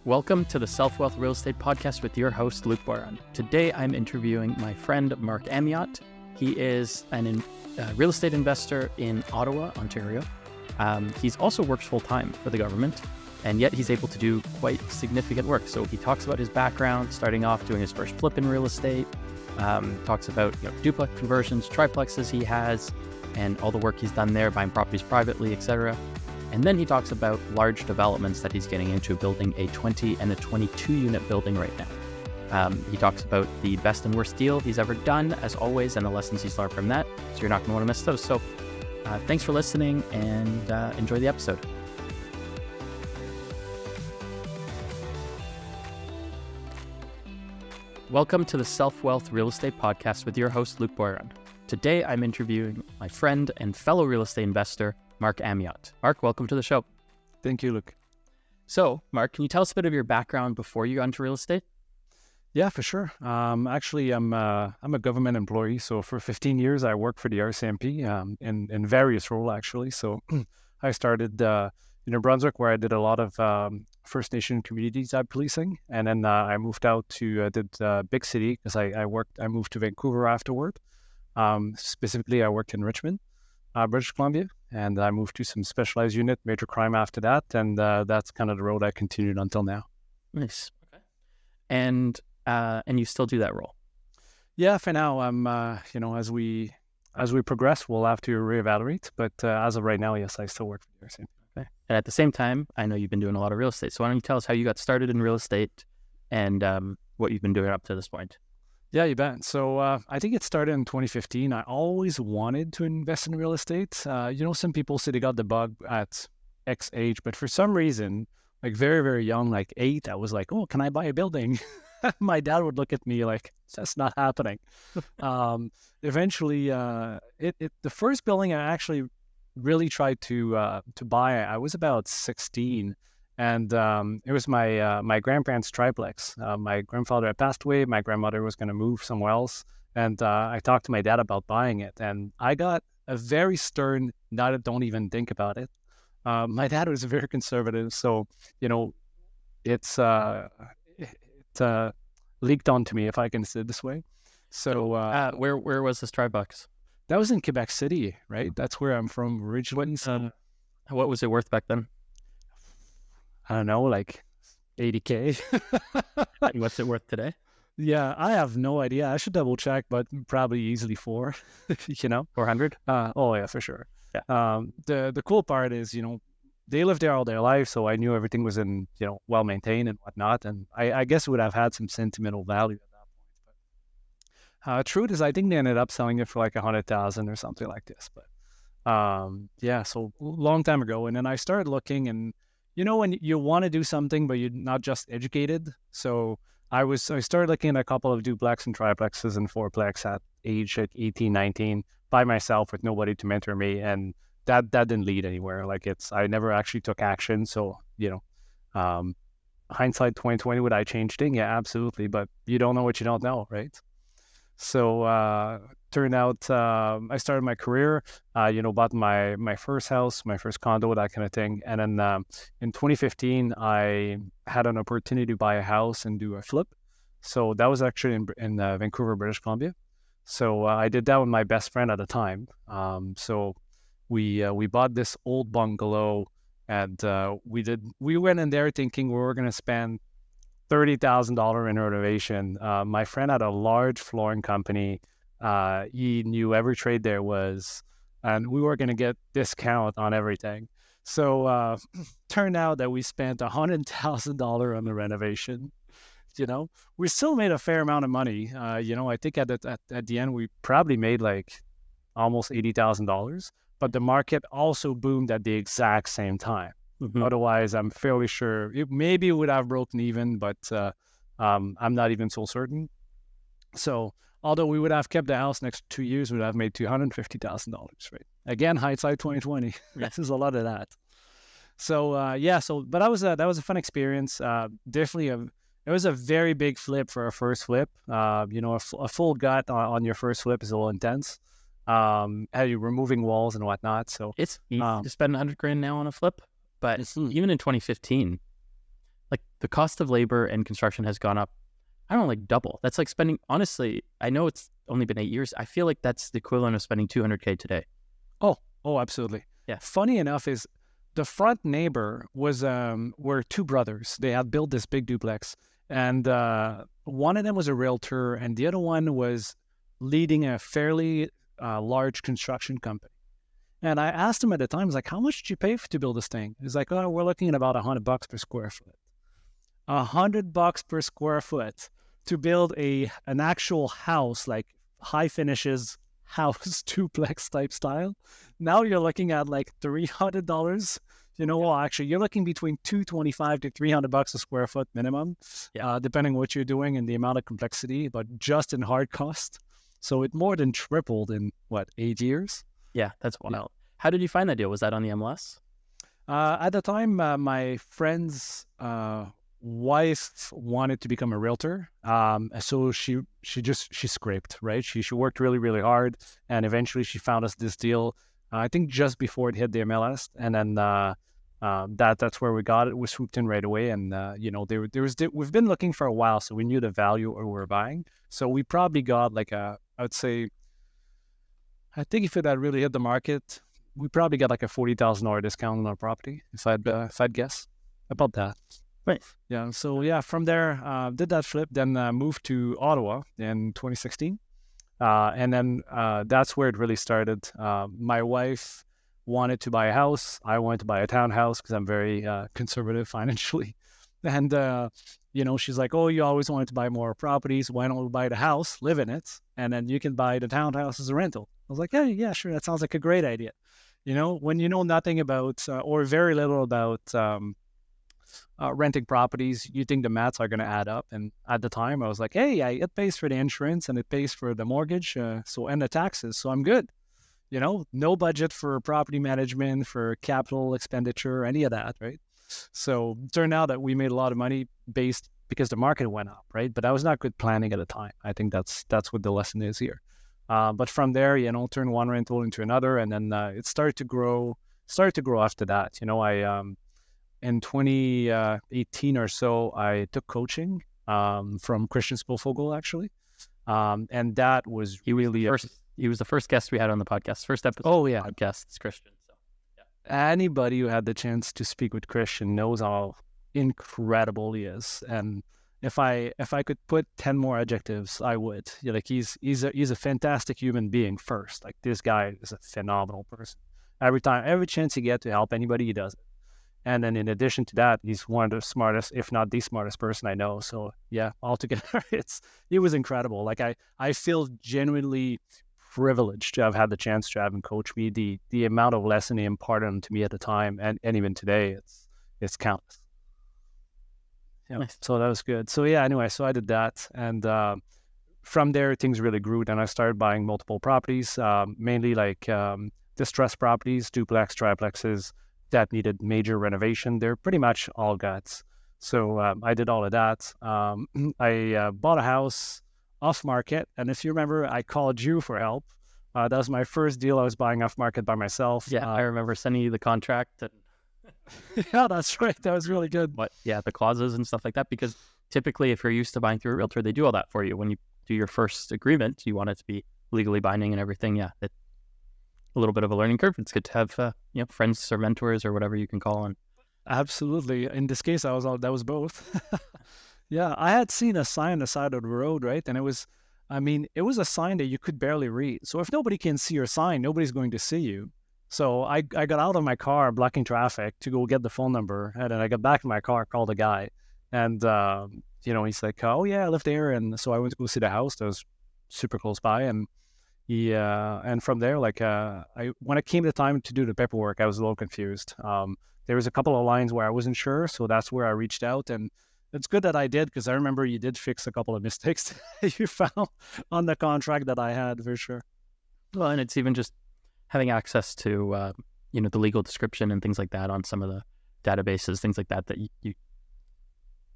Welcome to the Self-Wealth Real Estate Podcast with your host, Luke Boran. Today, I'm interviewing my friend, Marc Amyot. He is a real estate investor in Ottawa, Ontario. He's also works full-time for the government, and yet he's able to do quite significant work. So he talks about his background, starting off doing his first flip in real estate, talks about duplex conversions, triplexes he has, and all the work he's done there, buying properties privately, etc. And then he talks about large developments that he's getting into, building a 20 and a 22 unit building right now. He talks about the best and worst deal he's ever done, as always, and the lessons he's learned from that. So you're not going to want to miss those. So thanks for listening and enjoy the episode. Welcome to the Self-Wealth Real Estate Podcast with your host, Luke Boran. Today, I'm interviewing my friend and fellow real estate investor, Marc Amyot. Marc, welcome to the show. Thank you, Luke. So, Marc, can you tell us a bit of your background before you got into real estate? Yeah, for sure. Actually, I'm a government employee. So for 15 years, I worked for the RCMP in various roles, actually. So I started in New Brunswick, where I did a lot of First Nation communities policing. And then I moved out to did big city because I moved to Vancouver afterward. Specifically, I worked in Richmond, British Columbia. And I moved to some specialized unit, major crime after that. And that's kind of the road I continued until now. Nice. Okay. And you still do that role? Yeah, for now, I'm, as we progress, we'll have to reevaluate. But as of right now, yes, I still work for the RCMP. Okay. And at the same time, I know you've been doing a lot of real estate. So why don't you tell us how you got started in real estate and what you've been doing up to this point? Yeah, you bet. So I think it started in 2015. I always wanted to invest in real estate. Some people say they got the bug at X age, but for some reason, like very, very young, like 8, I was like, oh, can I buy a building? My dad would look at me like, that's not happening. Eventually, the first building I actually really tried to buy, I was about 16. And it was my grandparents' triplex. My grandfather had passed away. My grandmother was going to move somewhere else. And I talked to my dad about buying it. And I got a very stern, don't even think about it. My dad was very conservative. So, it leaked onto me, if I can say it this way. So where was this triplex? That was in Quebec City, right? That's where I'm from originally. So what was it worth back then? I don't know, like $80K. What's it worth today? Yeah, I have no idea. I should double check, but probably easily 4, 400? Oh yeah, for sure. Yeah. The cool part is, they lived there all their life, so I knew everything was in, well maintained and whatnot. And I guess it would have had some sentimental value at that point. But truth is, I think they ended up selling it for like $100,000 or something like this. But yeah, so long time ago. And then I started looking, and when you want to do something, but you're not just educated. So I started looking at a couple of duplex and triplexes and fourplex at age 18, 19 by myself with nobody to mentor me. And that didn't lead anywhere. I never actually took action. So, hindsight 2020, would I change things? Yeah, absolutely. But you don't know what you don't know, right? So turned out I started my career, bought my first house, my first condo, that kind of thing. And then in 2015, I had an opportunity to buy a house and do a flip. So that was actually in Vancouver, British Columbia. So I did that with my best friend at the time. So we bought this old bungalow, and we went in there thinking we were going to spend $30,000 in renovation. My friend had a large flooring company. He knew every trade there was, and we were going to get discount on everything. So turned out that we spent $100,000 on the renovation. We still made a fair amount of money. I think at the end we probably made like almost $80,000. But the market also boomed at the exact same time. Mm-hmm. Otherwise, I'm fairly sure it would have broken even, but I'm not even so certain. So, although we would have kept the house next 2 years, we would have made $250,000, right? Again, hindsight 2020. This is a lot of that. So, but that was a fun experience. Definitely it was a very big flip for a first flip. A full gut on your first flip is a little intense. How you're removing walls and whatnot. So it's easy to spend $100,000 now on a flip. But even in 2015, like the cost of labor and construction has gone up, I don't know, like double. That's like spending, honestly, I know it's only been 8 years. I feel like that's the equivalent of spending $200K today. Oh, absolutely. Yeah. Funny enough is the front neighbor were two brothers. They had built this big duplex, and one of them was a realtor, and the other one was leading a fairly large construction company. And I asked him at the time, I was like, how much did you pay to build this thing? He's like, oh, we're looking at about $100 per square foot. $100 per square foot to build an actual house, like high finishes house duplex type style. Now you're looking at like $300. Well, actually, you're looking between $225 to $300 a square foot minimum, depending what you're doing and the amount of complexity, but just in hard cost. So it more than tripled in 8 years? Yeah, that's wild. Yeah. How did you find that deal? Was that on the MLS? At the time, my friend's wife wanted to become a realtor, so she scraped, right? She worked really, really hard, and eventually she found us this deal. I think just before it hit the MLS, and then that's where we got it. We swooped in right away, and we've been looking for a while, so we knew the value of what we were buying. So we probably got I would say, I think if it had really hit the market, we probably got like a $40,000 discount on our property, if I'd guess about that. Right. Yeah. So from there, did that flip, then moved to Ottawa in 2016. And then that's where it really started. My wife wanted to buy a house. I wanted to buy a townhouse because I'm very conservative financially. And, she's like, oh, you always wanted to buy more properties. Why don't we buy the house, live in it, and then you can buy the townhouse as a rental? I was like, yeah, sure. That sounds like a great idea. When you know nothing about or very little about renting properties, you think the maths are going to add up. And at the time, I was like, hey, it pays for the insurance and it pays for the mortgage, and the taxes, so I'm good. No budget for property management, for capital expenditure, any of that, right? So it turned out that we made a lot of money because the market went up, right? But that was not good planning at the time. I think that's what the lesson is here. But from there, turn one rental into another, and then it started to grow after that. In 2018 or so, I took coaching from Christian Spofogel, actually. And that was he was the first guest we had on the podcast. First episode. Oh, yeah. Podcast is Christian. So, yeah. Anybody who had the chance to speak with Christian knows how incredible he is. And if I could put 10 more adjectives, I would. He's a fantastic human being first. Like, this guy is a phenomenal person. Every chance he gets to help anybody, he does it. And then in addition to that, he's one of the smartest, if not the smartest person I know. So yeah, altogether, it was incredible. Like I feel genuinely privileged to have had the chance to have him coach me. The amount of lesson he imparted to me at the time and even today, it's countless. Yeah, nice. So that was good. So yeah, anyway, so I did that. And from there, things really grew. Then I started buying multiple properties, mainly like distressed properties, duplex, triplexes, that needed major renovation. They're pretty much all guts. So I did all of that. I bought a house off market. And if you remember, I called you for help. That was my first deal. I was buying off market by myself. Yeah, I remember sending you the contract. And... yeah, that's right. That was really good. But yeah, the clauses and stuff like that, because typically if you're used to buying through a realtor, they do all that for you. When you do your first agreement, you want it to be legally binding and everything. Yeah, a little bit of a learning curve. It's good to have friends or mentors or whatever you can call on. Absolutely. In this case, that was both. Yeah, I had seen a sign on the side of the road, right? And it was a sign that you could barely read. So if nobody can see your sign, nobody's going to see you. So I got out of my car blocking traffic to go get the phone number, and then I got back in my car, called the guy, and he's like, oh yeah, I live there, and so I went to go see the house that was super close by, and and from there, when it came to time to do the paperwork, I was a little confused. There was a couple of lines where I wasn't sure, so that's where I reached out, and it's good that I did, because I remember you did fix a couple of mistakes that you found on the contract that I had, for sure. Well, and it's even just having access to the legal description and things like that on some of the databases, things like that you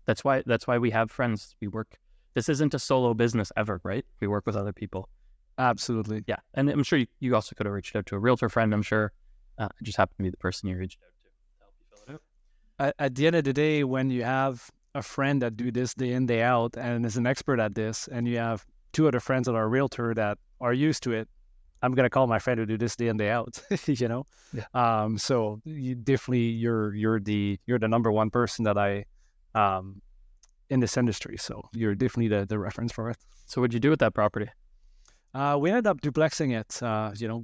that's why we have friends. We work. This isn't a solo business ever, right? We work with other people. Absolutely. Yeah. And I'm sure you also could have reached out to a realtor friend, I'm sure. It just happened to be the person you reached out to help you fill it out. At the end of the day, when you have a friend that do this day in, day out and is an expert at this, and you have two other friends that are a realtor that are used to it, I'm going to call my friend who do this day in, day out, you know? Yeah. So you definitely, you're the number one person that I, in this industry. So you're definitely the reference for it. So what'd you do with that property? We ended up duplexing it,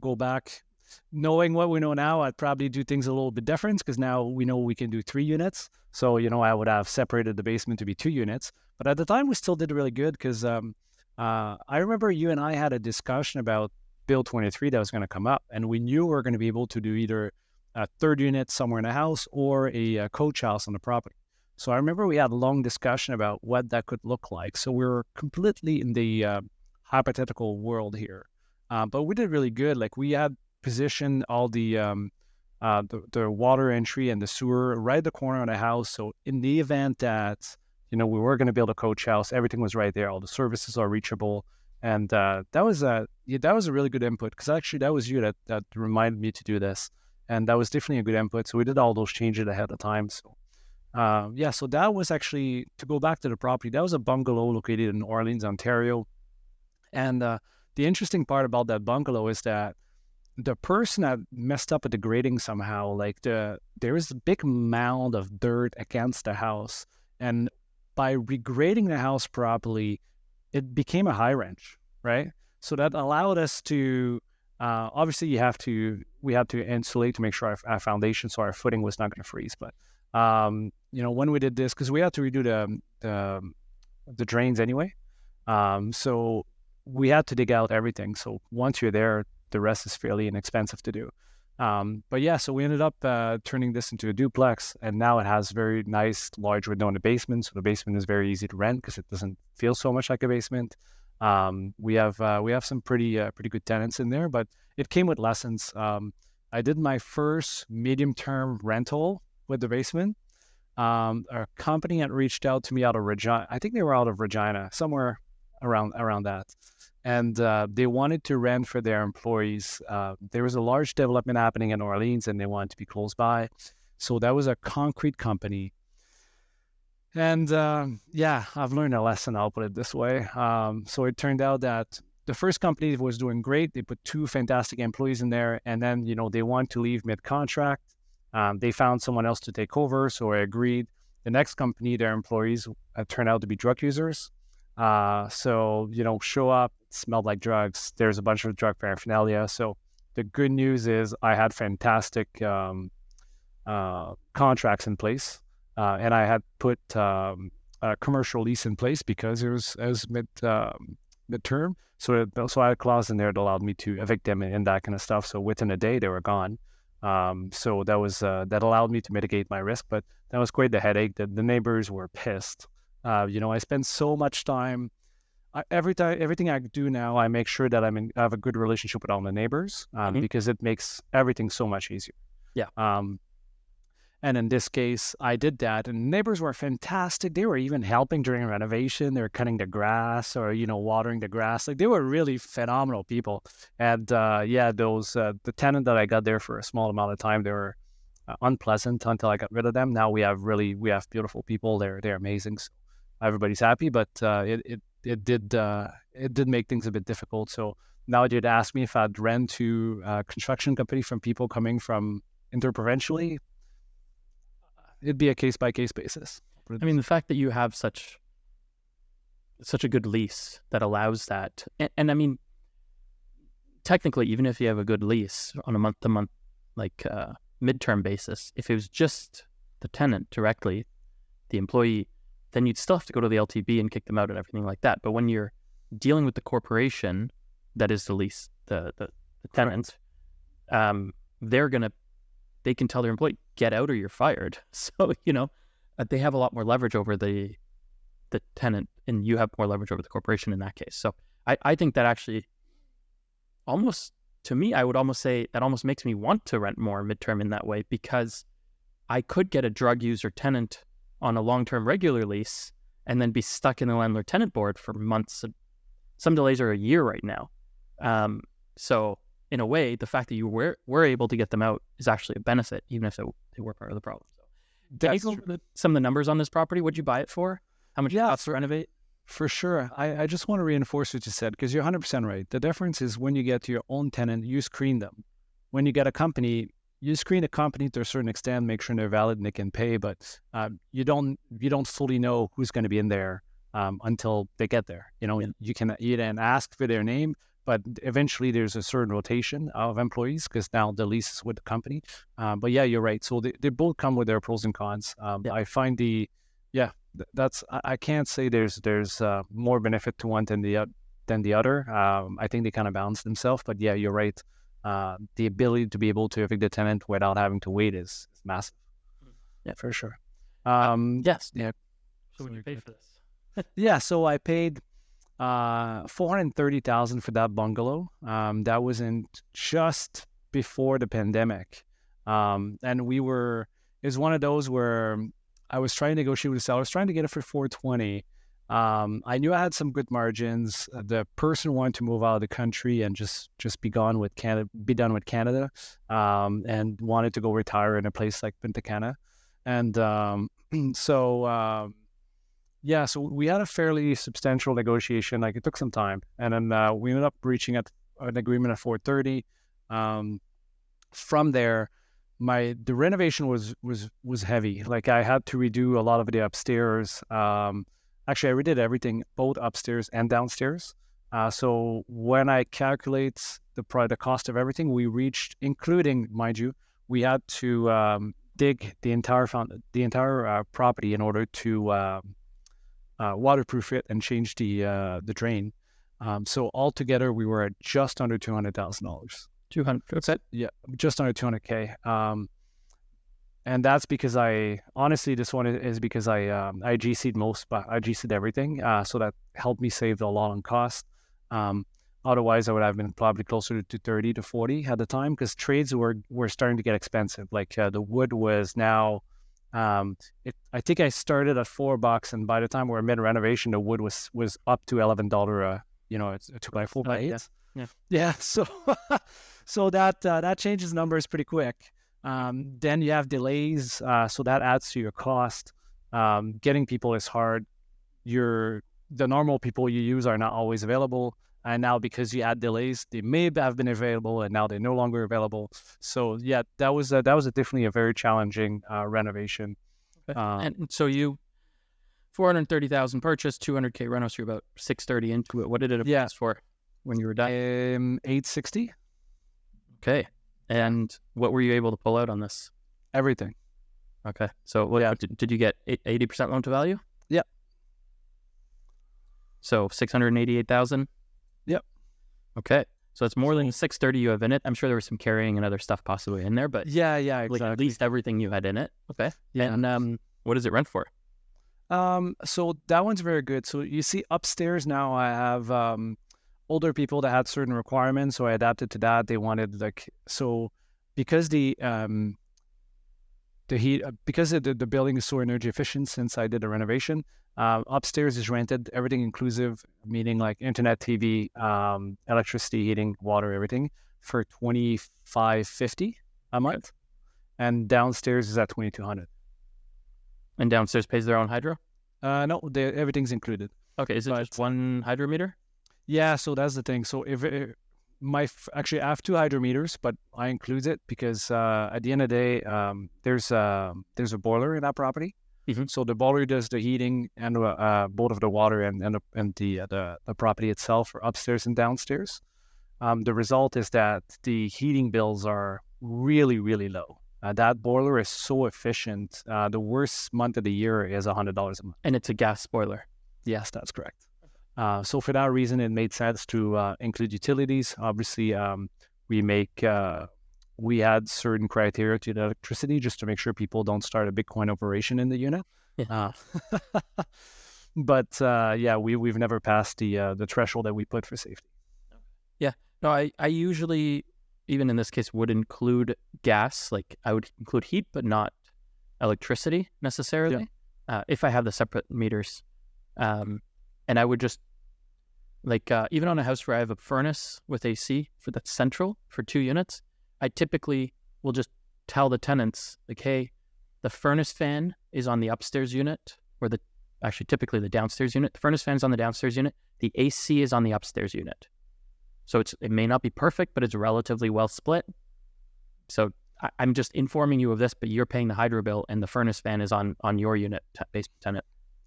go back. Knowing what we know now, I'd probably do things a little bit different because now we know we can do 3 units. So, I would have separated the basement to be 2 units. But at the time, we still did really good because I remember you and I had a discussion about Bill 23 that was going to come up. And we knew we were going to be able to do either a 3rd unit somewhere in the house or a coach house on the property. So I remember we had a long discussion about what that could look like. So we were completely in the hypothetical world here. But we did really good. Like we had positioned all the water entry and the sewer right at the corner of the house. So in the event that, we were going to build a coach house, everything was right there. All the services are reachable. And that was a really good input because actually that was you that reminded me to do this. And that was definitely a good input. So we did all those changes ahead of time. So so that was actually, to go back to the property, that was a bungalow located in Orleans, Ontario. And the interesting part about that bungalow is that the person had messed up with the grading somehow. Like there is a big mound of dirt against the house. And by regrading the house properly, it became a high wrench, right? So that allowed us to, obviously we have to insulate to make sure our foundation, so our footing was not going to freeze. But, when we did this, because we had to redo the drains anyway. So we had to dig out everything. So once you're there, the rest is fairly inexpensive to do. So we ended up turning this into a duplex, and now it has very nice, large window in the basement. So the basement is very easy to rent because it doesn't feel so much like a basement. We have some pretty good tenants in there, but it came with lessons. I did my first medium-term rental with the basement. A company had reached out to me out of Regina. I think they were out of Regina, somewhere around that. And they wanted to rent for their employees. There was a large development happening in Orleans, and they wanted to be close by. So that was a concrete company. And I've learned a lesson, I'll put it this way. So it turned out that the first company was doing great. They put 2 fantastic employees in there, and then, they wanted to leave mid-contract. They found someone else to take over, so I agreed. The next company, their employees turned out to be drug users. Show up, it smelled like drugs. There's a bunch of drug paraphernalia. So the good news is I had fantastic contracts in place, and I had put a commercial lease in place because it was midterm. So I had a clause in there that allowed me to evict them and that kind of stuff. So within a day, they were gone. So that was that allowed me to mitigate my risk, but that was quite the headache. The neighbors were pissed. I spend so much time. Everything I do now, I make sure that I have a good relationship with all my neighbors because it makes everything so much easier. Yeah. And in this case, I did that, and neighbors were fantastic. They were even helping during renovation. They were cutting the grass or watering the grass. Like they were really phenomenal people. And the tenant that I got there for a small amount of time, they were unpleasant until I got rid of them. Now we have beautiful people. They're amazing. So everybody's happy, but it did make things a bit difficult. So now you'd ask me if I'd rent to a construction company from people coming from interprovincially. It'd be a case-by-case basis. I mean, the fact that you have such a good lease that allows that, and I mean, technically, even if you have a good lease on a month-to-month, midterm basis, if it was just the tenant directly, the employee, then you'd still have to go to the LTB and kick them out and everything like that. But when you're dealing with the corporation that is the lease, the tenant, they can tell their employee, get out or you're fired. So, they have a lot more leverage over the tenant, and you have more leverage over the corporation in that case. So I think that actually almost, to me, I would almost say that almost makes me want to rent more midterm in that way, because I could get a drug user tenant on a long-term regular lease and then be stuck in the landlord-tenant board for months. Some delays are a year right now. So in a way, the fact that you were able to get them out is actually a benefit, even if they were part of the problem. So Can you go over some of the numbers on this property? What'd you buy it for? How much it costs to renovate? For sure. I just want to reinforce what you said, because you're 100% right. The difference is when you get to your own tenant, you screen them. When you get a company, you screen a company to a certain extent, make sure they're valid and they can pay, but you don't fully know who's going to be in there until they get there. You can ask for their name, but eventually there's a certain rotation of employees because now the lease is with the company. But yeah, you're right. So they both come with their pros and cons. I find I can't say there's more benefit to one than the other. I think they kind of balance themselves. But yeah, you're right. The ability to be able to evict the tenant without having to wait is massive. Yeah, for sure. Yes. Yeah. So when you paid for this? Yeah. So I paid $430,000 for that bungalow. That was in just before the pandemic, and it's one of those where I was trying to negotiate with the seller. I was trying to get it for $420,000. I knew I had some good margins. The person wanted to move out of the country and just be gone with Canada, be done with Canada, and wanted to go retire in a place like Punta Cana. And so we had a fairly substantial negotiation. Like, it took some time, and then we ended up reaching an agreement at $430,000. From there, the renovation was heavy. Like, I had to redo a lot of the upstairs. Actually, I redid everything, both upstairs and downstairs. So when I calculate the cost of everything, we reached, including, mind you, we had to dig the entire property in order to waterproof it and change the drain. So altogether, we were at just under $200,000. 200. Okay. Yeah, just under $200K. And that's because this one is because I GC'd most, but I GC'd everything. So that helped me save a lot on cost. Otherwise, I would have been probably closer to 30 to 40 at the time, because trades were starting to get expensive. Like, the wood was now, I think I started at $4, and by the time we were mid renovation, the wood was up to $11. It's a 2x4 by 8. Yeah. So so that changes numbers pretty quick. Then you have delays, so that adds to your cost. Getting people is hard. The normal people you use are not always available, and now because you add delays, they may have been available and now they're no longer available. So yeah, that was definitely a very challenging renovation. Okay. And so you $430,000 purchase, $200K reno, so you're about $630 into it. What did it appraise for when you were done? $860. Okay. And what were you able to pull out on this? Everything. Okay. So did you get 80% loan to value? Yep. So $688,000? Yep. Okay. So it's more than $630 you have in it. I'm sure there was some carrying and other stuff possibly in there, but yeah, exactly. Like, at least everything you had in it. Okay. Yeah. And what does it rent for? So that one's very good. So you see upstairs now I have older people that had certain requirements, so I adapted to that. They wanted because the heat, because the building is so energy efficient since I did the renovation, upstairs is rented, everything inclusive, meaning like internet, TV, electricity, heating, water, everything, for $2,550 a month, and downstairs is at $2,200. And downstairs pays their own hydro? No, everything's included. Okay, is it just one hydrometer? Yeah, so that's the thing. So actually I have 2 hydrometers, but I include it because at the end of the day, there's a boiler in that property. Mm-hmm. So the boiler does the heating and both of the water and the property itself for upstairs and downstairs. The result is that the heating bills are really, really low. That boiler is so efficient. The worst month of the year is $100 a month. And it's a gas boiler? Yes, that's correct. So for that reason, it made sense to include utilities. Obviously, we had certain criteria to the electricity just to make sure people don't start a Bitcoin operation in the unit. Yeah. But we've never passed the threshold that we put for safety. Yeah. No, I usually, even in this case, would include gas. Like, I would include heat, but not electricity necessarily, if I have the separate meters. And I would just, even on a house where I have a furnace with AC that's central for 2 units, I typically will just tell the tenants, like, hey, The furnace fan is on the upstairs unit, or typically the downstairs unit. The furnace fan is on the downstairs unit. The AC is on the upstairs unit. So it may not be perfect, but it's relatively well split. So I'm just informing you of this, but you're paying the hydro bill, and the furnace fan is on your unit, basement tenant.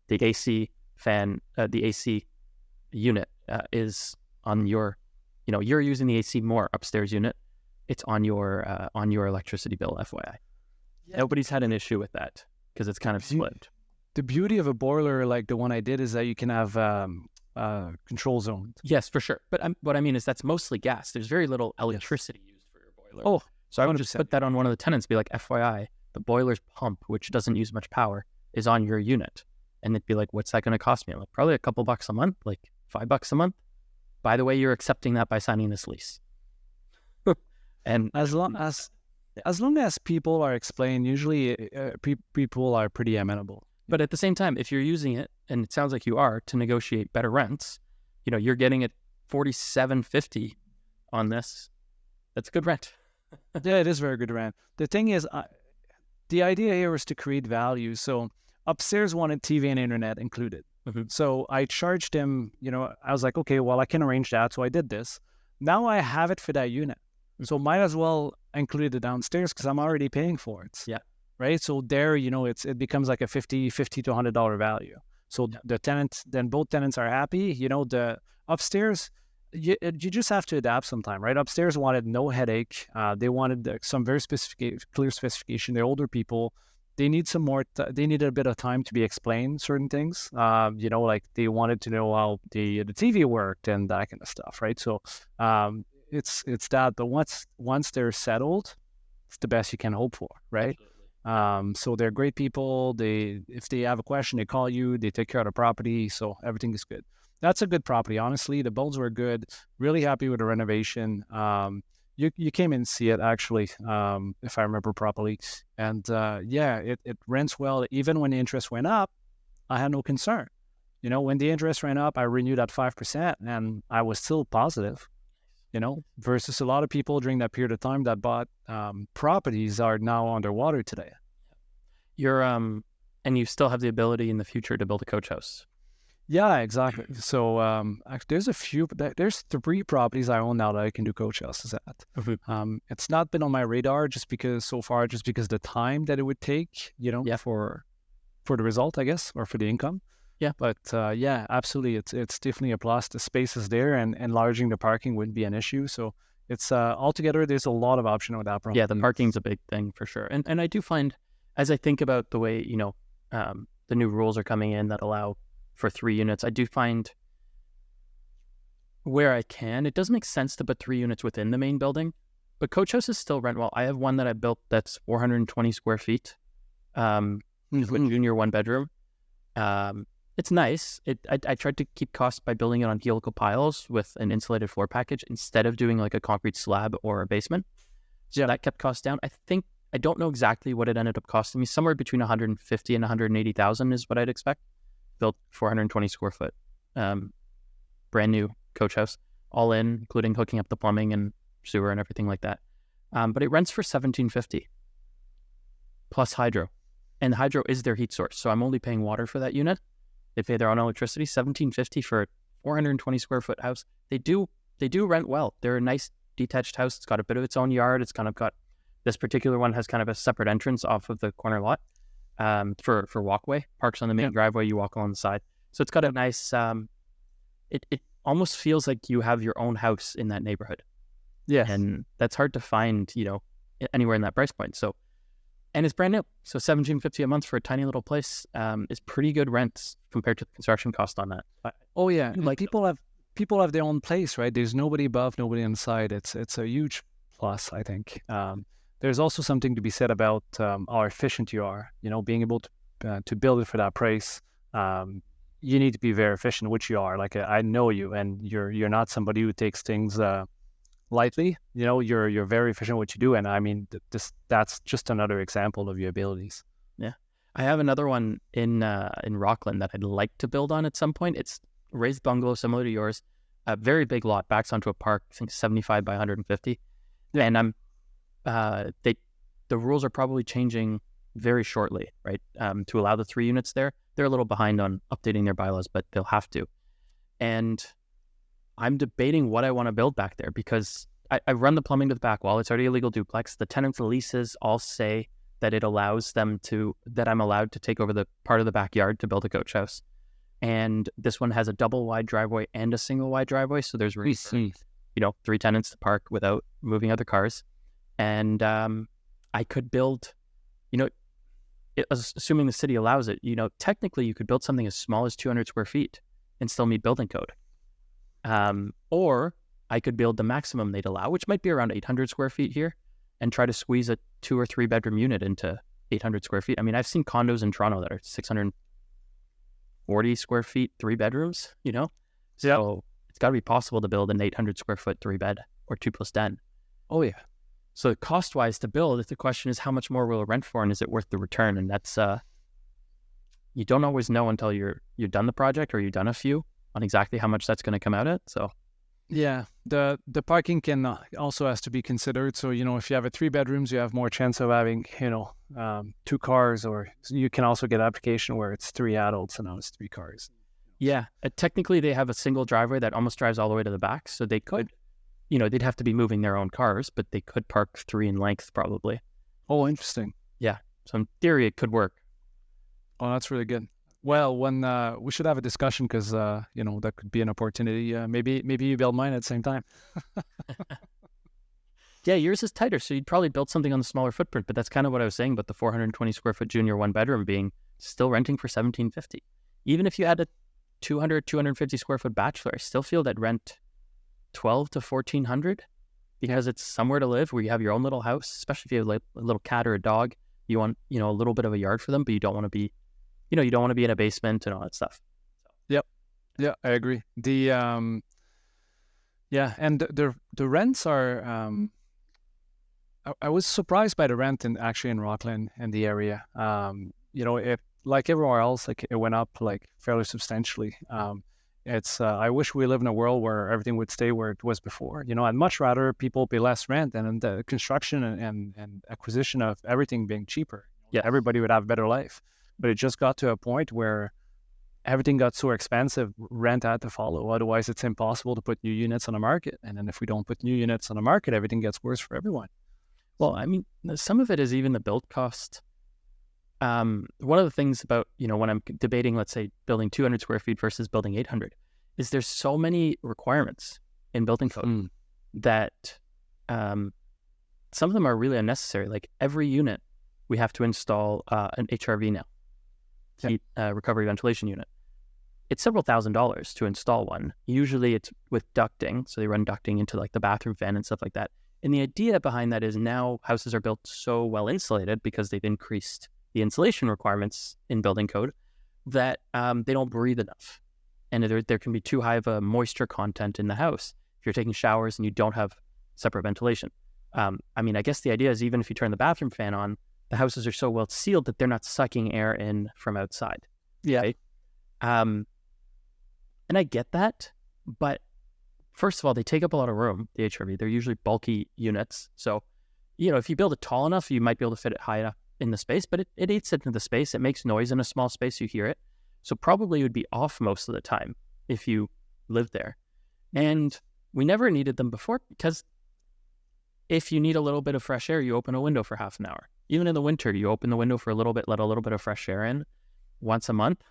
The AC fan, the AC unit is on your, you're using the AC more upstairs unit. It's on your electricity bill, FYI. Yeah. Nobody's had an issue with that because it's kind of split. The beauty of a boiler like the one I did is that you can have control zones. Yes, for sure. But what I mean is that's mostly gas. There's very little electricity used for your boiler. Oh, so I would just put that on one of the tenants, be like, FYI, the boiler's pump, which doesn't use much power, is on your unit. And they'd be like, what's that going to cost me? I'm like, probably a couple bucks a month, like $5 a month. By the way, you're accepting that by signing this lease. And as long as people are explained, usually people are pretty amenable. But at the same time, if you're using it, and it sounds like you are, to negotiate better rents, you're getting it $47.50 on this. That's good rent. Yeah, it is very good rent. The thing is, the idea here was to create value. So upstairs wanted TV and internet included. Mm-hmm. So I charged him, I was like, okay, well, I can arrange that. So I did this. Now I have it for that unit. So might as well include it downstairs because I'm already paying for it. Yeah. Right. So there, it becomes like a $50 to $100 value. So the tenant, then both tenants are happy. The upstairs, you just have to adapt sometime, right? Upstairs wanted no headache. They wanted some very clear specification. They're older people. They need some more. They needed a bit of time to be explained certain things. Like they wanted to know how the TV worked and that kind of stuff, right? So it's that. But once they're settled, it's the best you can hope for, right? So they're great people. If they have a question, they call you. They take care of the property, so everything is good. That's a good property, honestly. The builds were good. Really happy with the renovation. You came in and see it actually, if I remember properly. And it rents well. Even when the interest went up, I had no concern. When the interest went up, I renewed at 5%, and I was still positive. Versus a lot of people during that period of time that bought properties are now underwater today. And you still have the ability in the future to build a coach house. Yeah, exactly. So there's 3 properties I own now that I can do coach houses at. Mm-hmm. It's not been on my radar just because the time that it would take, for the result, I guess, or for the income. Yeah. But absolutely. It's definitely a plus. The space is there, and enlarging the parking wouldn't be an issue. So it's altogether, there's a lot of option with that property. Yeah, the parking's a big thing for sure. And I do find, as I think about the way, the new rules are coming in that allow for 3 units, I do find where I can, it does make sense to put 3 units within the main building, but coach houses still rent well. I have one that I built that's 420 square feet, junior 1-bedroom. It's nice. I tried to keep costs by building it on helical piles with an insulated floor package instead of doing like a concrete slab or a basement. So that kept costs down. I don't know exactly what it ended up costing me. Somewhere between 150 and 180,000 is what I'd expect. Built 420 square foot, brand new coach house, all in, including hooking up the plumbing and sewer and everything like that. But it rents for $1,750 plus hydro, and hydro is their heat source. So I'm only paying water for that unit. They pay their own electricity. $1,750 for a 420 square foot house. They do rent well. They're a nice detached house. It's got a bit of its own yard. It's kind of got, this particular one has kind of a separate entrance off of the corner lot. For walkway, parks on the main driveway, you walk along the side. So it's got a nice, it almost feels like you have your own house in that neighborhood. Yeah. And that's hard to find, anywhere in that price point. So, and it's brand new. So $1,750 a month for a tiny little place is pretty good rent compared to the construction cost on that. Oh yeah. Like people have their own place, right? There's nobody above, nobody inside. It's a huge plus, I think. There's also something to be said about how efficient you are. Being able to build it for that price. You need to be very efficient, which you are. Like I know you, and you're not somebody who takes things lightly. You're very efficient at what you do, and I mean that's just another example of your abilities. Yeah, I have another one in Rockland that I'd like to build on at some point. It's a raised bungalow similar to yours, a very big lot, backs onto a park. I think 75 by 150, and I'm. The rules are probably changing very shortly, right? To allow the 3 units there. They're a little behind on updating their bylaws, but they'll have to. And I'm debating what I want to build back there because I run the plumbing to the back wall. It's already a legal duplex. The tenants' leases all say that it allows them that I'm allowed to take over the part of the backyard to build a coach house. And this one has a double wide driveway and a single wide driveway. So there's room for, 3 tenants to park without moving other cars. And I could build, assuming the city allows it, technically you could build something as small as 200 square feet and still meet building code. Or I could build the maximum they'd allow, which might be around 800 square feet here, and try to squeeze a 2 or 3 bedroom unit into 800 square feet. I mean, I've seen condos in Toronto that are 640 square feet, 3 bedrooms, So it's got to be possible to build an 800 square foot 3 bed or 2+ den. Oh, yeah. So cost-wise to build, the question is how much more will it rent for and is it worth the return? And that's, you don't always know until you're done the project or you've done a few on exactly how much that's going to come out at. So yeah, the parking can also has to be considered. So, if you have 3 bedrooms, you have more chance of having, 2 cars, or you can also get an application where it's 3 adults and now it's 3 cars. Yeah, technically they have a single driveway that almost drives all the way to the back. So they could, they'd have to be moving their own cars, but they could park 3 in length probably. Oh, interesting. Yeah. So in theory, it could work. Oh, that's really good. Well, when we should have a discussion because that could be an opportunity. Maybe you build mine at the same time. Yeah, yours is tighter, so you'd probably build something on the smaller footprint. But that's kind of what I was saying about the 420 square foot junior 1 bedroom being still renting for $1,750. Even if you had a 250 square foot bachelor, I still feel that rent $1,200 to $1,400 because it's somewhere to live where you have your own little house. Especially if you have like a little cat or a dog, you want a little bit of a yard for them, but you don't want to be. You don't want to be in a basement and all that stuff. Yep. Yeah, I agree. The and the rents are. I was surprised by the rent in Rockland and the area. It like everywhere else, like it went up like fairly substantially. It's I wish we lived in a world where everything would stay where it was before. I'd much rather people pay less rent and the construction and acquisition of everything being cheaper. Yeah, everybody would have a better life. But it just got to a point where everything got so expensive, rent had to follow. Otherwise, it's impossible to put new units on the market. And then if we don't put new units on the market, everything gets worse for everyone. Well, I mean, some of it is even the build cost. One of the things about, when I'm debating, let's say, building 200 square feet versus building 800, is there's so many requirements in building code that some of them are really unnecessary. Like every unit, we have to install an HRV now. Heat recovery ventilation unit. It's several $1,000s to install one. Usually it's with ducting, so they run ducting into like the bathroom fan and stuff like that. And the idea behind that is now houses are built so well insulated because they've increased the insulation requirements in building code that they don't breathe enough. And there can be too high of a moisture content in the house if you're taking showers and you don't have separate ventilation. I guess the idea is even if you turn the bathroom fan on, the houses are so well sealed that they're not sucking air in from outside. Yeah. Right? And I get that, but first of all, they take up a lot of room, the HRV. They're usually bulky units. So, if you build it tall enough, you might be able to fit it high enough in the space, but it eats into the space. It makes noise in a small space. You hear it. So probably it would be off most of the time if you lived there. And we never needed them before because if you need a little bit of fresh air, you open a window for half an hour. Even in the winter, you open the window for a little bit, let a little bit of fresh air in once a month,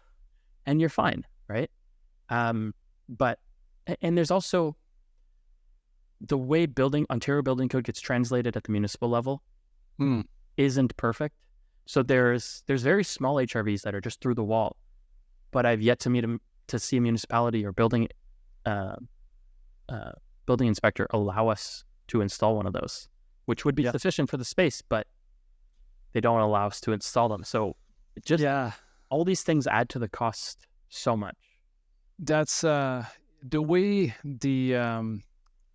and you're fine, right? And there's also the way Ontario Building Code gets translated at the municipal level isn't perfect. So there's very small HRVs that are just through the wall, but I've yet to see a municipality or building inspector allow us to install one of those, which would be sufficient for the space, but they don't allow us to install them. So all these things add to the cost so much. That's the way the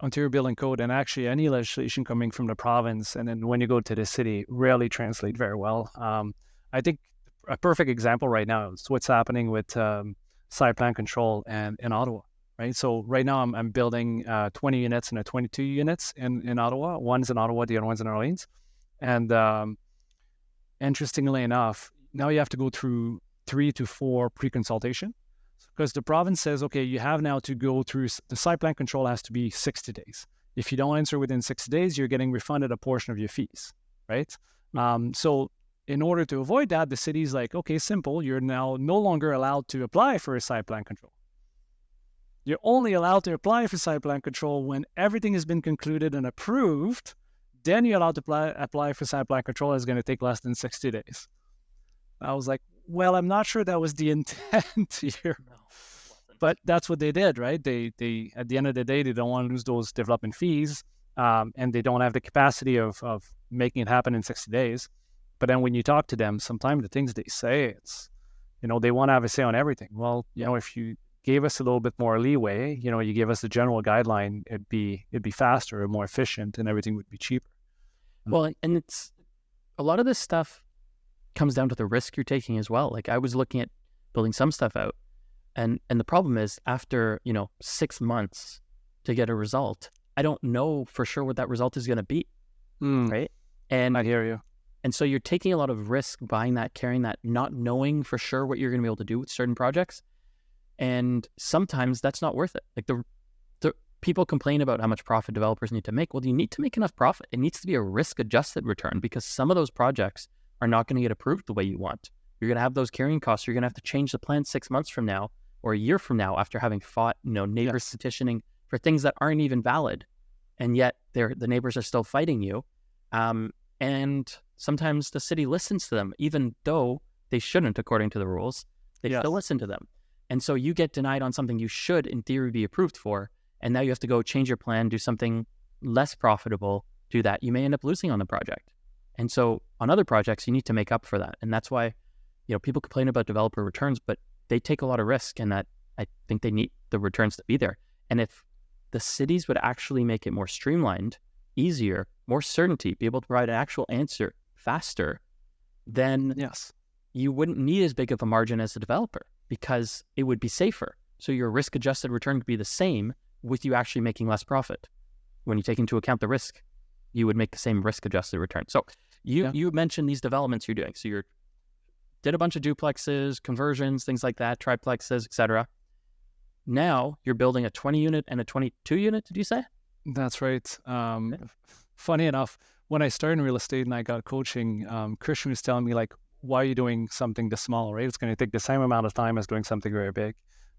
Ontario Building Code and actually any legislation coming from the province and then when you go to the city rarely translate very well. I think a perfect example right now is what's happening with site plan control in Ottawa. Right, so right now I'm building 20 units and 22 units in Ottawa. One's in Ottawa, the other one's in Orleans, and interestingly enough, now you have to go through 3 to 4 pre-consultation, because the province says, okay, you have now to go through, the site plan control has to be 60 days. If you don't answer within 60 days, you're getting refunded a portion of your fees, right? So in order to avoid that, the city's like, okay, simple, you're now no longer allowed to apply for a site plan control. You're only allowed to apply for site plan control when everything has been concluded and approved. Then you're allowed to apply for site plan control. It's going to take less than 60 days. I was like, well, I'm not sure that was the intent here. No, but that's what they did, right? They at the end of the day, they don't want to lose those development fees, and they don't have the capacity of making it happen in 60 days. But then when you talk to them, sometimes the things they say, it's, they want to have a say on everything. Well, if you gave us a little bit more leeway, you gave us the general guideline, it'd be faster and more efficient, and everything would be cheaper. Well, and it's a lot of this stuff comes down to the risk you're taking as well. Like I was looking at building some stuff out, and the problem is after 6 months to get a result, I don't know for sure what that result is going to be, right? And I hear you. And so you're taking a lot of risk buying that, carrying that, not knowing for sure what you're going to be able to do with certain projects. And sometimes that's not worth it. Like the people complain about how much profit developers need to make. Well, you need to make enough profit. It needs to be a risk-adjusted return, because some of those projects are not going to get approved the way you want. You're going to have those carrying costs. You're going to have to change the plan 6 months from now or a year from now after having fought, neighbors petitioning for things that aren't even valid. And yet the neighbors are still fighting you. And sometimes the city listens to them, even though they shouldn't, according to the rules. They still listen to them. And so you get denied on something you should, in theory, be approved for. And now you have to go change your plan, do something less profitable, do that. You may end up losing on the project. And so on other projects, you need to make up for that. And that's why, people complain about developer returns, but they take a lot of risk, and that I think they need the returns to be there. And if the cities would actually make it more streamlined, easier, more certainty, be able to provide an actual answer faster, then you wouldn't need as big of a margin as the developer, because it would be safer. So your risk-adjusted return would be the same with you actually making less profit. When you take into account the risk, you would make the same risk-adjusted return. So you mentioned these developments you're doing. So you did a bunch of duplexes, conversions, things like that, triplexes, etc. Now you're building a 20-unit and a 22-unit, did you say? That's right. Funny enough, when I started in real estate and I got coaching, Christian was telling me, like, why are you doing something this small, right? It's going to take the same amount of time as doing something very big.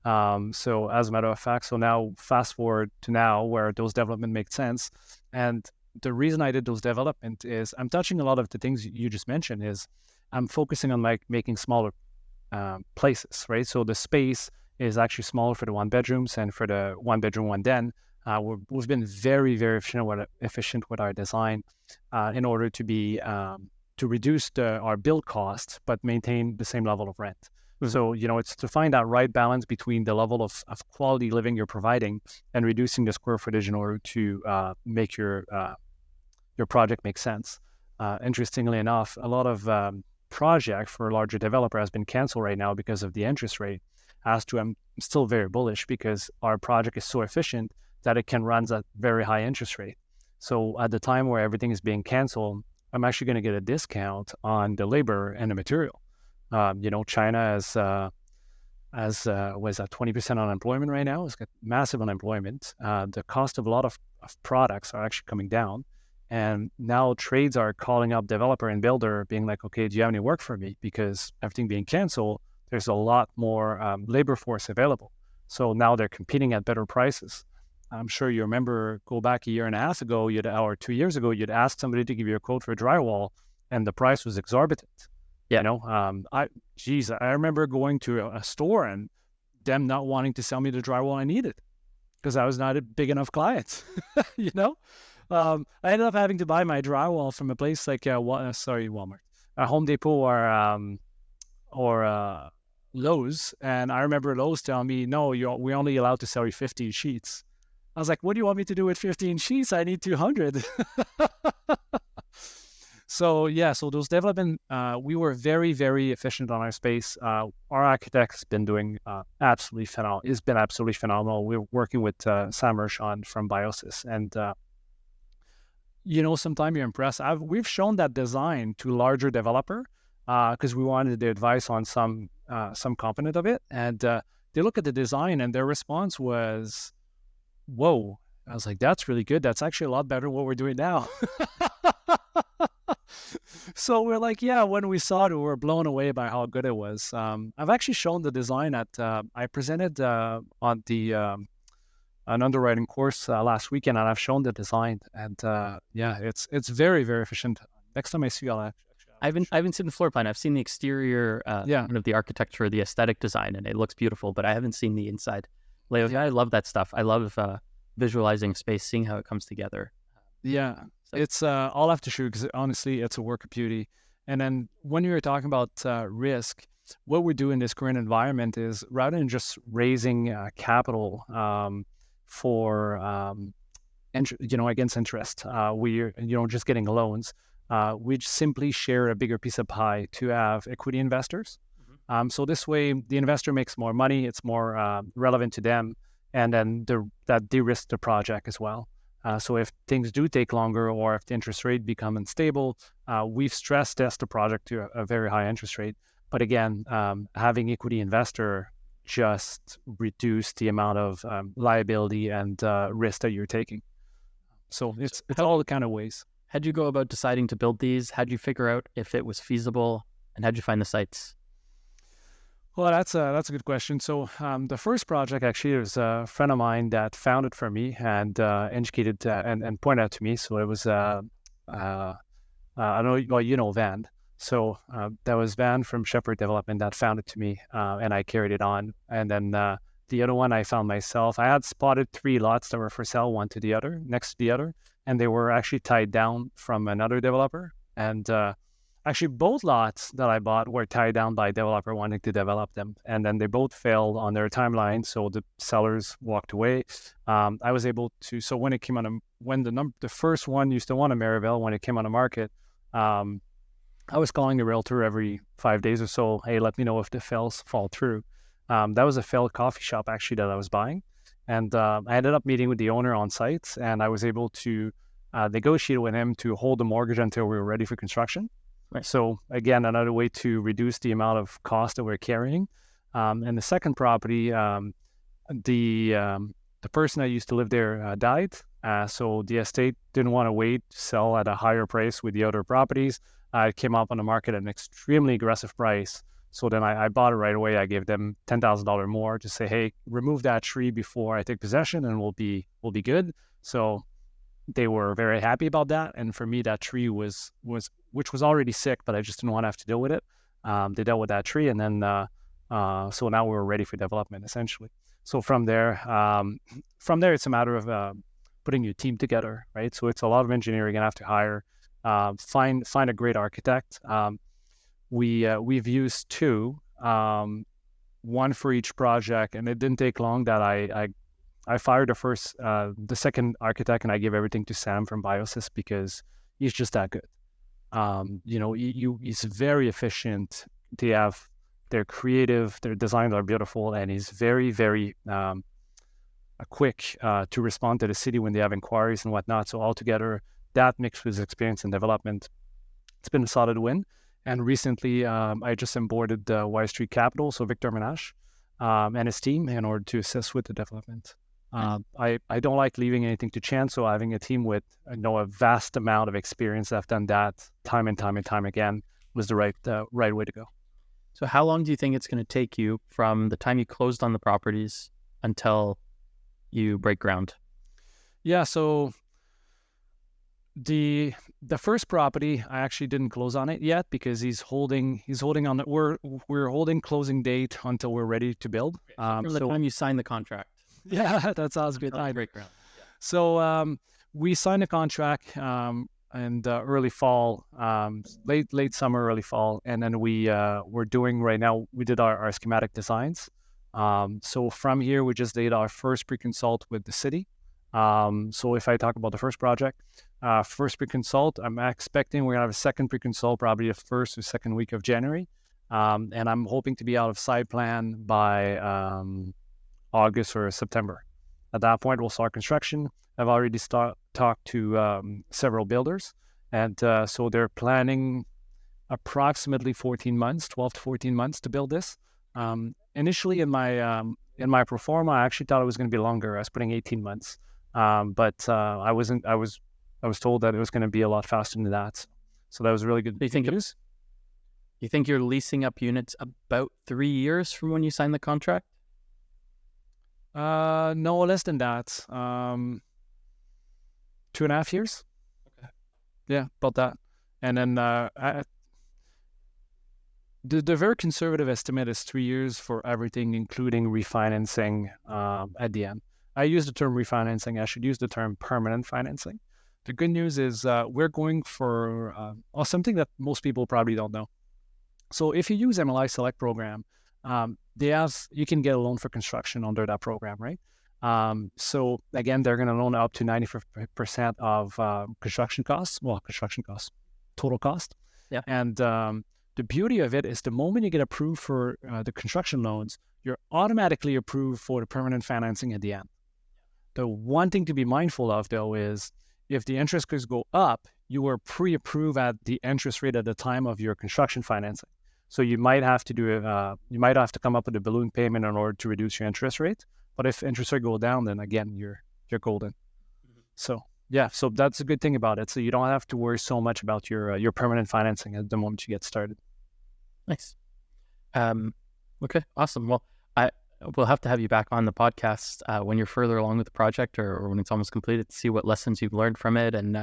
So as a matter of fact, now fast forward to now where those development make sense. And the reason I did those development is I'm touching a lot of the things you just mentioned. Is I'm focusing on making smaller places, right? So the space is actually smaller for the 1 bedrooms, and for the 1 bedroom, 1 den, we've been very, very efficient with our design in order to be to reduce our build cost, but maintain the same level of rent. So, it's to find that right balance between the level of quality living you're providing and reducing the square footage in order to make your project make sense. Interestingly enough, a lot of project for a larger developer has been canceled right now because of the interest rate. As to, I'm still very bullish because our project is so efficient that it can run at very high interest rate. So at the time where everything is being canceled, I'm actually going to get a discount on the labor and the material. China was at 20% unemployment right now. It's got massive unemployment. The cost of a lot of products are actually coming down. And now trades are calling up developer and builder being like, okay, do you have any work for me? Because everything being canceled, there's a lot more labor force available. So now they're competing at better prices. I'm sure you remember, go back a year and a half ago, or 2 years ago, you'd ask somebody to give you a quote for a drywall and the price was exorbitant. Yeah. I remember going to a store and them not wanting to sell me the drywall I needed because I was not a big enough client. I ended up having to buy my drywall from a place like Walmart, Home Depot, or Lowe's. And I remember Lowe's telling me, no, we're only allowed to sell you 15 sheets. I was like, what do you want me to do with 15 sheets? I need 200. So those development, we were very, very efficient on our space. Our architect's been doing absolutely phenomenal. It's been absolutely phenomenal. We're working with Sam Mershon from Biosis, and Sometimes you're impressed. We've shown that design to larger developer because we wanted the advice on some component of it, and they look at the design and their response was, "Whoa!" I was like, "That's really good. That's actually a lot better than what we're doing now." So we're like, yeah. When we saw it, we were blown away by how good it was. I've actually shown the design at I presented on the an underwriting course last weekend, and I've shown the design, and it's very, very efficient. Next time I see you, I haven't seen the floor plan. I've seen the exterior, kind of the architecture, the aesthetic design, and it looks beautiful. But I haven't seen the inside layout. Yeah, I love that stuff. I love visualizing space, seeing how it comes together. Yeah, it's I'll have to shoot because honestly, it's a work of beauty. And then when you were talking about risk, what we do in this current environment is rather than just raising capital for against interest, we're just getting loans. We simply share a bigger piece of pie to have equity investors. So this way, the investor makes more money. It's more relevant to them, and then that de-risks the project as well. So if things do take longer, or if the interest rate become unstable, we've stress test the project to a very high interest rate. But again, having equity investor just reduce the amount of liability and risk that you're taking. So it's all the kind of ways. How'd you go about deciding to build these? How'd you figure out if it was feasible, and how'd you find the sites? Well, that's a good question. So the first project actually was a friend of mine that found it for me and educated and pointed out to me. So it was I don't know, Van. So that was Van from Shepherd Development that found it to me, and I carried it on. And then the other one I found myself. I had spotted 3 lots that were for sale, one to the other, next to the other, and they were actually tied down from another developer. And actually, both lots that I bought were tied down by a developer wanting to develop them, and then they both failed on their timeline. So the sellers walked away. I was able to. So when it came on, when the first one used to want a Marieville, when it came on the market, I was calling the realtor every 5 days or so. Hey, let me know if the fails fall through. That was a failed coffee shop actually that I was buying, and I ended up meeting with the owner on site, and I was able to negotiate with him to hold the mortgage until we were ready for construction. Right. So again, another way to reduce the amount of cost that we're carrying. And the second property, the person that used to live there died. So the estate didn't want to wait to sell at a higher price with the other properties. It came up on the market at an extremely aggressive price. So then I bought it right away. I gave them $10,000 more to say, hey, remove that tree before I take possession, and we'll be good. So they were very happy about that. And for me, that tree was which was already sick, but I just didn't want to have to deal with it. They dealt with that tree, and then so now we're ready for development essentially. So from there, it's a matter of putting your team together, right? So it's a lot of engineering. You have to hire, find a great architect. We've used 2, one for each project, and it didn't take long that I fired the second architect, and I gave everything to Sam from Biosys because he's just that good. He's very efficient. They're creative, their designs are beautiful, and he's very, very quick to respond to the city when they have inquiries and whatnot. So altogether, that mixed with his experience in development, it's been a solid win. And recently, I just onboarded Y Street Capital, so Victor Menache, and his team in order to assist with the development. I don't like leaving anything to chance, so having a team with a vast amount of experience that have done that time and time and time again was the right way to go. So how long do you think it's going to take you from the time you closed on the properties until you break ground? Yeah, so the first property I actually didn't close on it yet because he's holding on the we're holding closing date until we're ready to build. From the time you sign the contract. Yeah, that sounds good. Break ground. Yeah. So we signed a contract in early fall, late summer, early fall, and then we're doing right now. We did our schematic designs. So from here, we just did our first pre-consult with the city. So if I talk about the first project, first pre-consult, I'm expecting we're gonna have a second pre-consult probably the first or second week of January, and I'm hoping to be out of site plan by August or September. At that point, we'll start construction. I've already talked to several builders, and so they're planning approximately 14 months, 12 to 14 months to build this. Initially in my pro forma, I actually thought it was going to be longer. I was putting 18 months, but I wasn't. I was told that it was going to be a lot faster than that. So that was really good. Do you think news. You think you're leasing up units about 3 years from when you sign the contract? No, less than that. 2.5 years. Okay. Yeah, about that. And then the very conservative estimate is 3 years for everything, including refinancing at the end. I use the term refinancing. I should use the term permanent financing. The good news is we're going for something that most people probably don't know. So if you use MLI Select program, you can get a loan for construction under that program, right? So again, they're going to loan up to 90% of construction costs, total cost. Yeah. And the beauty of it is the moment you get approved for the construction loans, you're automatically approved for the permanent financing at the end. The one thing to be mindful of, though, is if the interest rates go up, you were pre-approved at the interest rate at the time of your construction financing. So you might have to you might have to come up with a balloon payment in order to reduce your interest rate. But if interest rate go down, then again, you're golden. Mm-hmm. So yeah, so that's a good thing about it. So you don't have to worry so much about your permanent financing at the moment you get started. Nice. Okay, awesome. Well, we'll have to have you back on the podcast when you're further along with the project or when it's almost completed to see what lessons you've learned from it and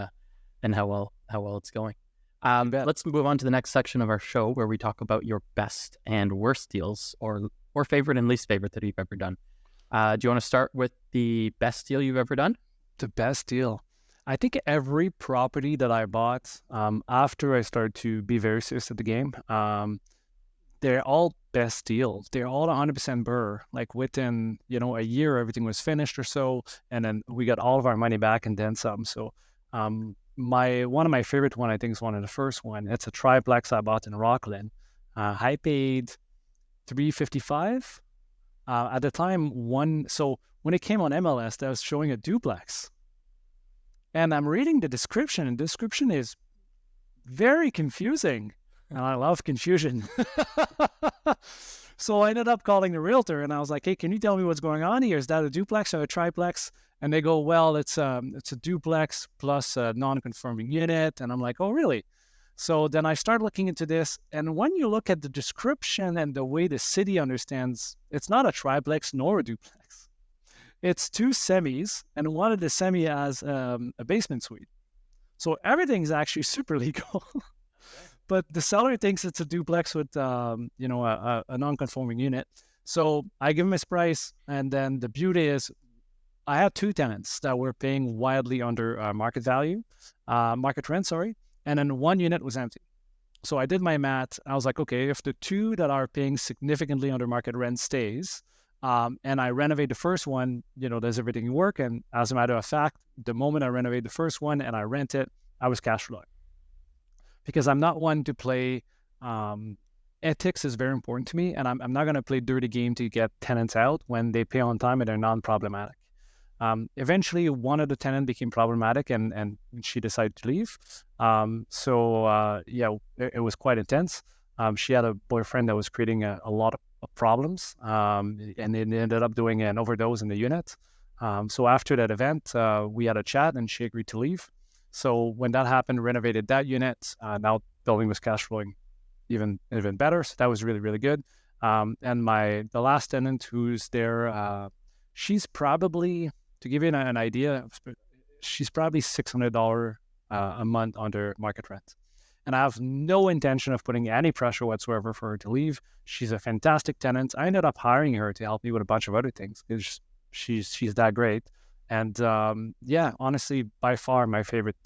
how well it's going. Let's move on to the next section of our show where we talk about your best and worst deals or favorite and least favorite that you've ever done. Do you want to start with the best deal you've ever done? The best deal. I think every property that I bought after I started to be very serious at the game, they're all best deals. They're all 100% BRRRR. Like within, a year, everything was finished or so, and then we got all of our money back and then some. So one of my favorite one, I think, is one of the first one. It's a triplex I bought in Rockland. I paid $355 at the time. So when it came on MLS, that was showing a duplex. And I'm reading the description, and the description is very confusing. And I love confusion. So I ended up calling the realtor, and I was like, hey, can you tell me what's going on here? Is that a duplex or a triplex? And they go, well, it's a duplex plus a non-conforming unit. And I'm like, oh, really? So then I start looking into this. And when you look at the description and the way the city understands, it's not a triplex nor a duplex. It's two semis, and one of the semi has a basement suite. So everything's actually super legal. But the seller thinks it's a duplex with, a non-conforming unit. So I give him his price, and then the beauty is I had two tenants that were paying wildly under market rent, and then one unit was empty. So I did my math. I was like, okay, if the two that are paying significantly under market rent stays, and I renovate the first one, does everything work? And as a matter of fact, the moment I renovate the first one and I rent it, I was cash flowing. Because I'm not one to play, ethics is very important to me, and I'm not going to play dirty game to get tenants out when they pay on time and they're non-problematic. Eventually, one of the tenants became problematic and she decided to leave. It was quite intense. She had a boyfriend that was creating a lot of problems, and it ended up doing an overdose in the unit. So after that event, we had a chat and she agreed to leave. So when that happened, renovated that unit. Now building was cash flowing even better. So that was really, really good. And the last tenant who's there, she's probably, to give you an idea, she's probably $600 a month under market rent. And I have no intention of putting any pressure whatsoever for her to leave. She's a fantastic tenant. I ended up hiring her to help me with a bunch of other things because she's that great. And honestly, by far my favorite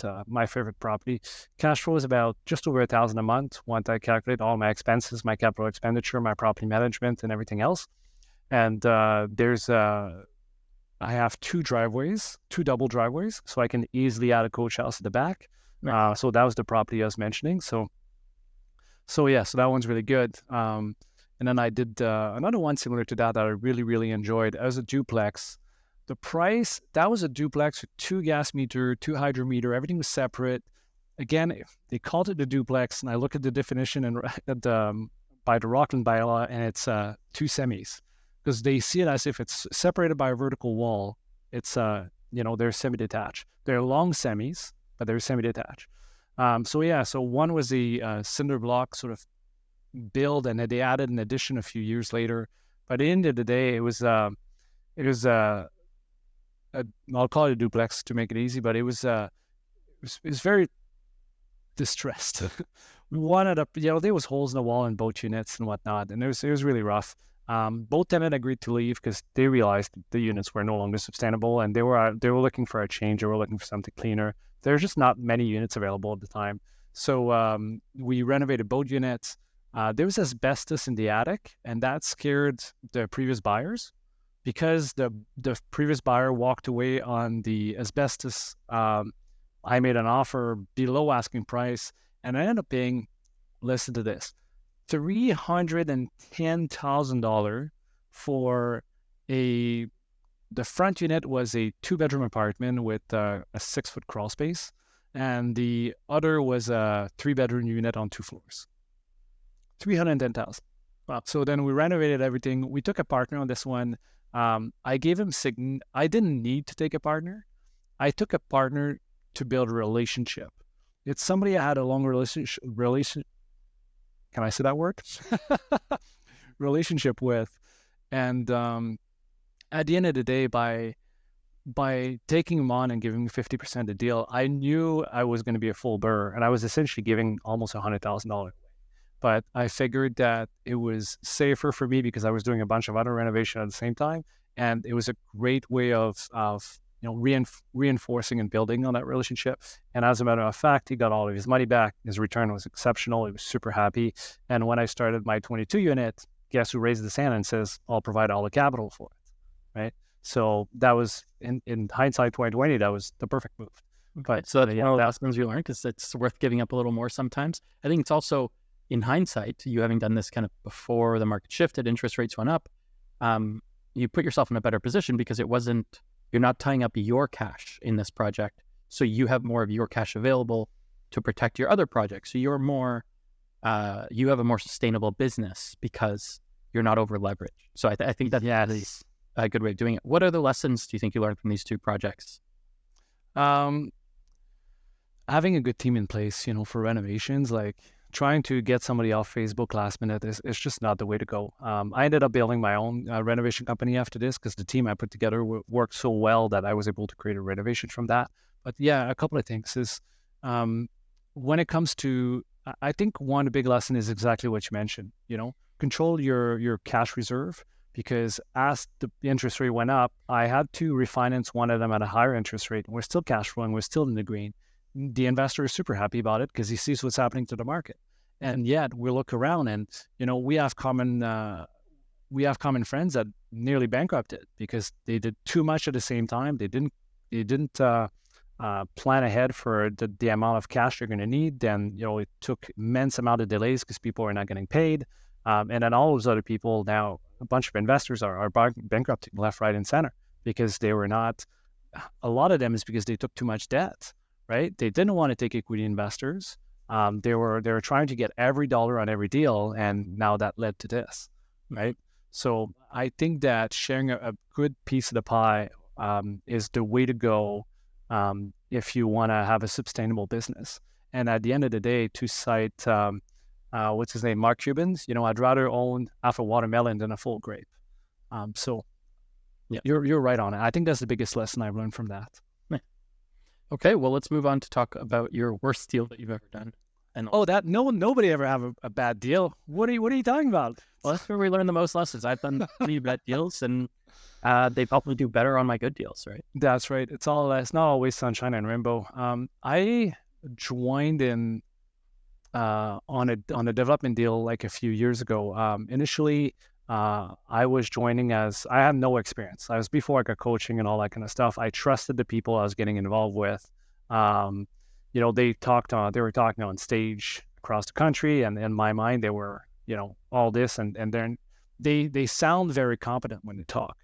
property. Cash flow is about just over $1,000 a month once I calculate all my expenses, my capital expenditure, my property management, and everything else. And I have two double driveways, so I can easily add a coach house at the back. Right. So that was the property I was mentioning. So that one's really good. And then I did another one similar to that I really, really enjoyed. It was a duplex. The price, that was a duplex with 2 gas meter, 2 hydrometer, everything was separate. Again, they called it a duplex, and I look at the definition and by the Rockland bylaw, and it's 2 semis, because they see it as if it's separated by a vertical wall. It's they're semi-detached. They're long semis, but they're semi-detached. So one was the cinder block sort of build, and they added an addition a few years later. But at the end of the day, it was I'll call it a duplex to make it easy, but it was very distressed. We wanted there was holes in the wall in both units and whatnot, and it was really rough. Both tenants agreed to leave because they realized the units were no longer sustainable, and they were looking for a change. They were looking for something cleaner. There's just not many units available at the time, so we renovated both units. There was asbestos in the attic, and that scared the previous buyers, because the previous buyer walked away on the asbestos. I made an offer below asking price, and I ended up paying, listen to this, $310,000 for the front unit was a 2-bedroom apartment with a 6-foot crawl space, and the other was a 3-bedroom unit on 2 floors. $310,000. Wow. So then we renovated everything. We took a partner on this one. I gave him I didn't need to take a partner. I took a partner to build a relationship. It's somebody I had a long relation. Can I say that word? Relationship with, and at the end of the day, by taking him on and giving him 50% of the deal, I knew I was going to be a full burr, and I was essentially giving almost $100,000. But I figured that it was safer for me because I was doing a bunch of other renovation at the same time, and it was a great way of reinforcing and building on that relationship. And as a matter of fact, he got all of his money back. His return was exceptional. He was super happy. And when I started my 22 unit, guess who raised his hand and says, "I'll provide all the capital for it," right? So that was, in hindsight 2020, that was the perfect move. But so that's one of the lessons you learned, is it's worth giving up a little more sometimes. I think it's also, in hindsight, you having done this kind of before the market shifted, interest rates went up, you put yourself in a better position because you're not tying up your cash in this project. So you have more of your cash available to protect your other projects. So you're more, you have a more sustainable business because you're not over leveraged. So I think that is a good way of doing it. What other lessons do you think you learned from these 2 projects? Having a good team in place, for renovations, like trying to get somebody off Facebook last minute is just not the way to go. I ended up building my own renovation company after this because the team I put together worked so well that I was able to create a renovation from that. But yeah, a couple of things is when it comes to, I think one big lesson is exactly what you mentioned, control your cash reserve, because as the interest rate went up, I had to refinance one of them at a higher interest rate. We're still cash flowing. We're still in the green. The investor is super happy about it because he sees what's happening to the market. And yet we look around and, we have common friends that nearly bankrupted because they did too much at the same time. They didn't plan ahead for the amount of cash they're going to need. Then, it took immense amount of delays because people are not getting paid. And then all those other people, now a bunch of investors are bankrupting left, right, and center because they were not, a lot of them is because they took too much debt. Right? They didn't want to take equity investors. They were trying to get every dollar on every deal, and now that led to this, right? So I think that sharing a good piece of the pie is the way to go if you want to have a sustainable business. And at the end of the day, to cite what's his name, Mark Cuban's, I'd rather own half a watermelon than a full grape. So yeah, you're right on it. I think that's the biggest lesson I've learned from that. Okay, well, let's move on to talk about your worst deal that you've ever done. And nobody ever have a bad deal. What are you talking about? Well, that's where we learn the most lessons. I've done 3 bad deals, and they've helped me do better on my good deals, right? That's right. It's not always sunshine and rainbow. I joined in on a development deal like a few years ago. Initially, I was joining as I had no experience. I was before I got coaching and all that kind of stuff. I trusted the people I was getting involved with. They were talking on stage across the country, and in my mind, they were, all this, and then they sound very competent when they talk.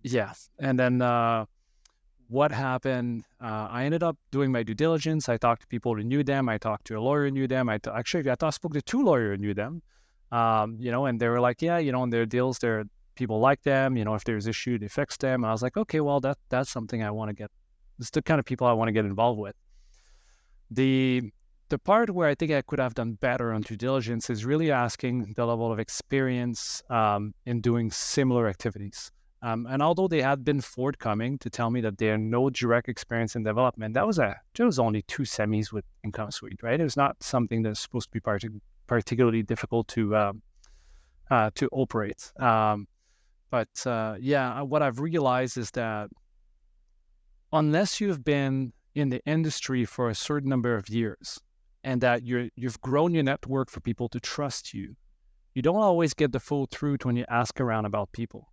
Yeah. And then what happened? I ended up doing my due diligence. I talked to people who knew them. I talked to a lawyer who knew them. Actually, I spoke to two lawyers who knew them. And they were like, yeah, in their deals, people like them. If there's issue, they fix them. And I was like, okay, well, that's something I want to get. It's the kind of people I want to get involved with. The part where I think I could have done better on due diligence is really asking the level of experience in doing similar activities. And although they had been forthcoming to tell me that they had no direct experience in development, there was only 2 semis with income suite, right? It was not something that's supposed to be particularly difficult to operate. What I've realized is that unless you've been in the industry for a certain number of years and that you've grown your network for people to trust you, you don't always get the full truth when you ask around about people.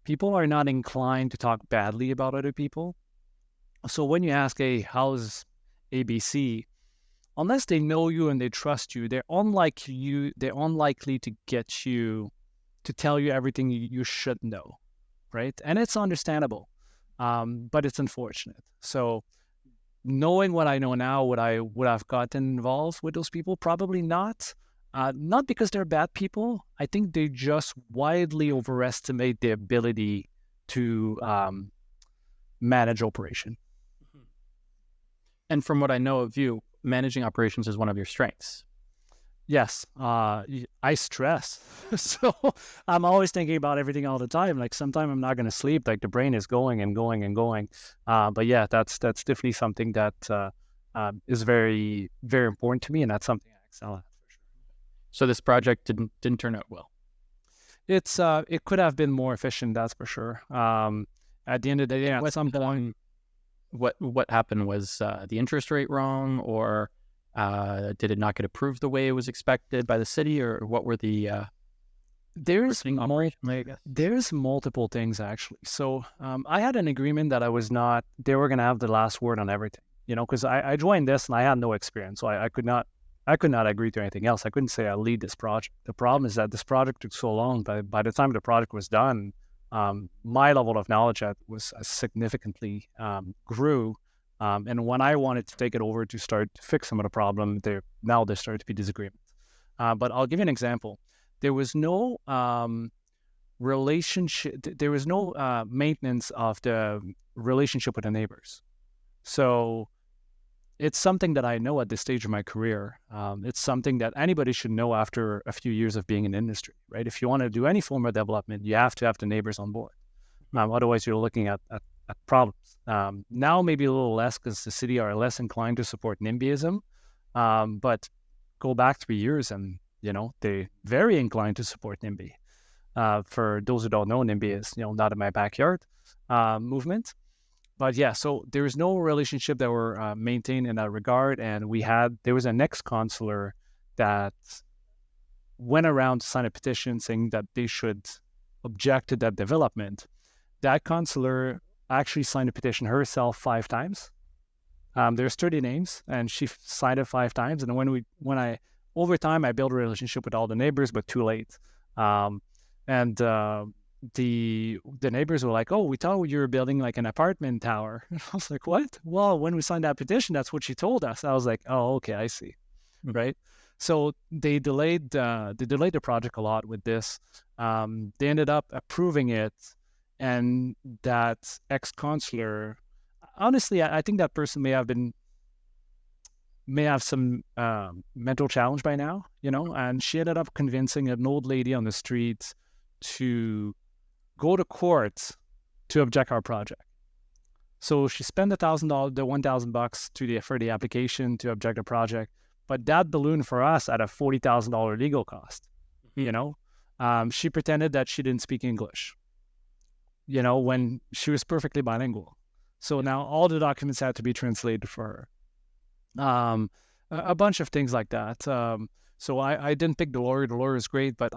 People are not inclined to talk badly about other people. So when you ask, hey, how's ABC? Unless they know you and they trust you, they're unlikely to get you to tell you everything you should know, right? And it's understandable, but it's unfortunate. So knowing what I know now, would I have gotten involved with those people? Probably not. Not because they're bad people. I think they just widely overestimate their ability to manage operation. And from what I know of you, managing operations is one of your strengths. Yes, I stress. So I'm always thinking about everything all the time. Like sometimes I'm not going to sleep. Like the brain is going and going and going. But yeah, that's definitely something that is very, very important to me. And that's something I excel at. So this project didn't turn out well. It could have been more efficient, that's for sure. At the end of the day, at some point, what happened? Was the interest rate wrong, or did it not get approved the way it was expected by the city, or what were the? There's multiple things actually. So I had an agreement that they were going to have the last word on everything. Because I joined this and I had no experience, so I could not agree to anything else. I couldn't say I'll lead this project. The problem is that this project took so long. By the time the project was done, my level of knowledge was significantly grew. And when I wanted to take it over to start to fix some of the problem, there started to be disagreements. But I'll give you an example. There was no relationship. There was no maintenance of the relationship with the neighbors. So it's something that I know at this stage of my career. It's something that anybody should know after a few years of being in the industry, right? If you want to do any form of development, you have to have the neighbors on board. Otherwise, you're looking at problems. Now, maybe a little less because the city are less inclined to support NIMBYism. But go back 3 years and, they're very inclined to support NIMBY. For those who don't know, NIMBY is, not in my backyard movement. But yeah, so there was no relationship that were maintained in that regard. And there was an ex-councillor that went around to sign a petition saying that they should object to that development. That councillor actually signed a petition herself 5 times. There's 30 names and she signed it 5 times. And over time, I built a relationship with all the neighbors, but too late. The neighbors were like, oh, we thought you were building like an apartment tower. And I was like, what? Well, when we signed that petition, that's what she told us. I was like, oh, okay, I see. Right. So they delayed the project a lot with this. They ended up approving it. And that ex-councillor, honestly, I think that person may have some mental challenge by now, and she ended up convincing an old lady on the street to go to court to object our project. So she spent $1,000, the $1,000 for the application to object the project, but that ballooned for us at a $40,000 legal cost. She pretended that she didn't speak English, when she was perfectly bilingual. So now all the documents had to be translated for her. A bunch of things like that. So I didn't pick the lawyer. The lawyer is great, but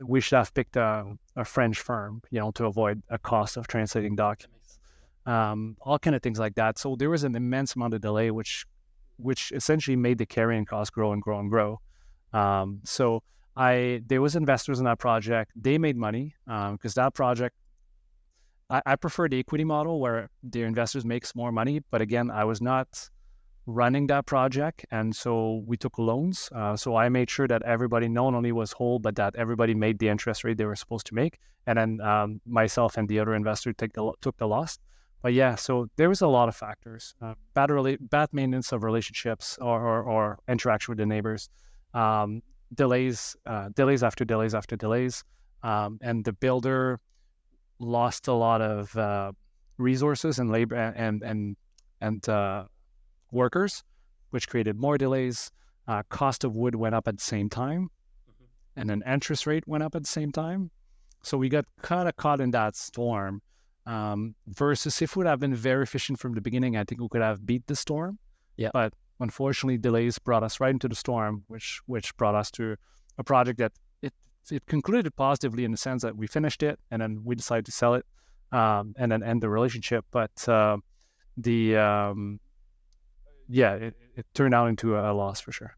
we should have picked a French firm, to avoid a cost of translating documents. All kind of things like that. So there was an immense amount of delay, which essentially made the carrying cost grow and grow and grow. So there was investors in that project. They made money because that project, I prefer the equity model where the investors makes more money. But again, I was not running that project, and so we took loans. So I made sure that everybody not only was whole, but that everybody made the interest rate they were supposed to make. And then myself and the other investor took the loss. But yeah, so there was a lot of factors: bad maintenance of relationships or interaction with the neighbors, delays after delays after delays, and the builder lost a lot of resources and labor and workers, which created more delays. Cost of wood went up at the same time, and then interest rate went up at the same time. So we got kind of caught in that storm. Versus if we would have been very efficient from the beginning, I think we could have beat the storm. Yeah. But unfortunately, delays brought us right into the storm, which brought us to a project that it concluded positively in the sense that we finished it and then we decided to sell it and then end the relationship. But it turned out into a loss for sure.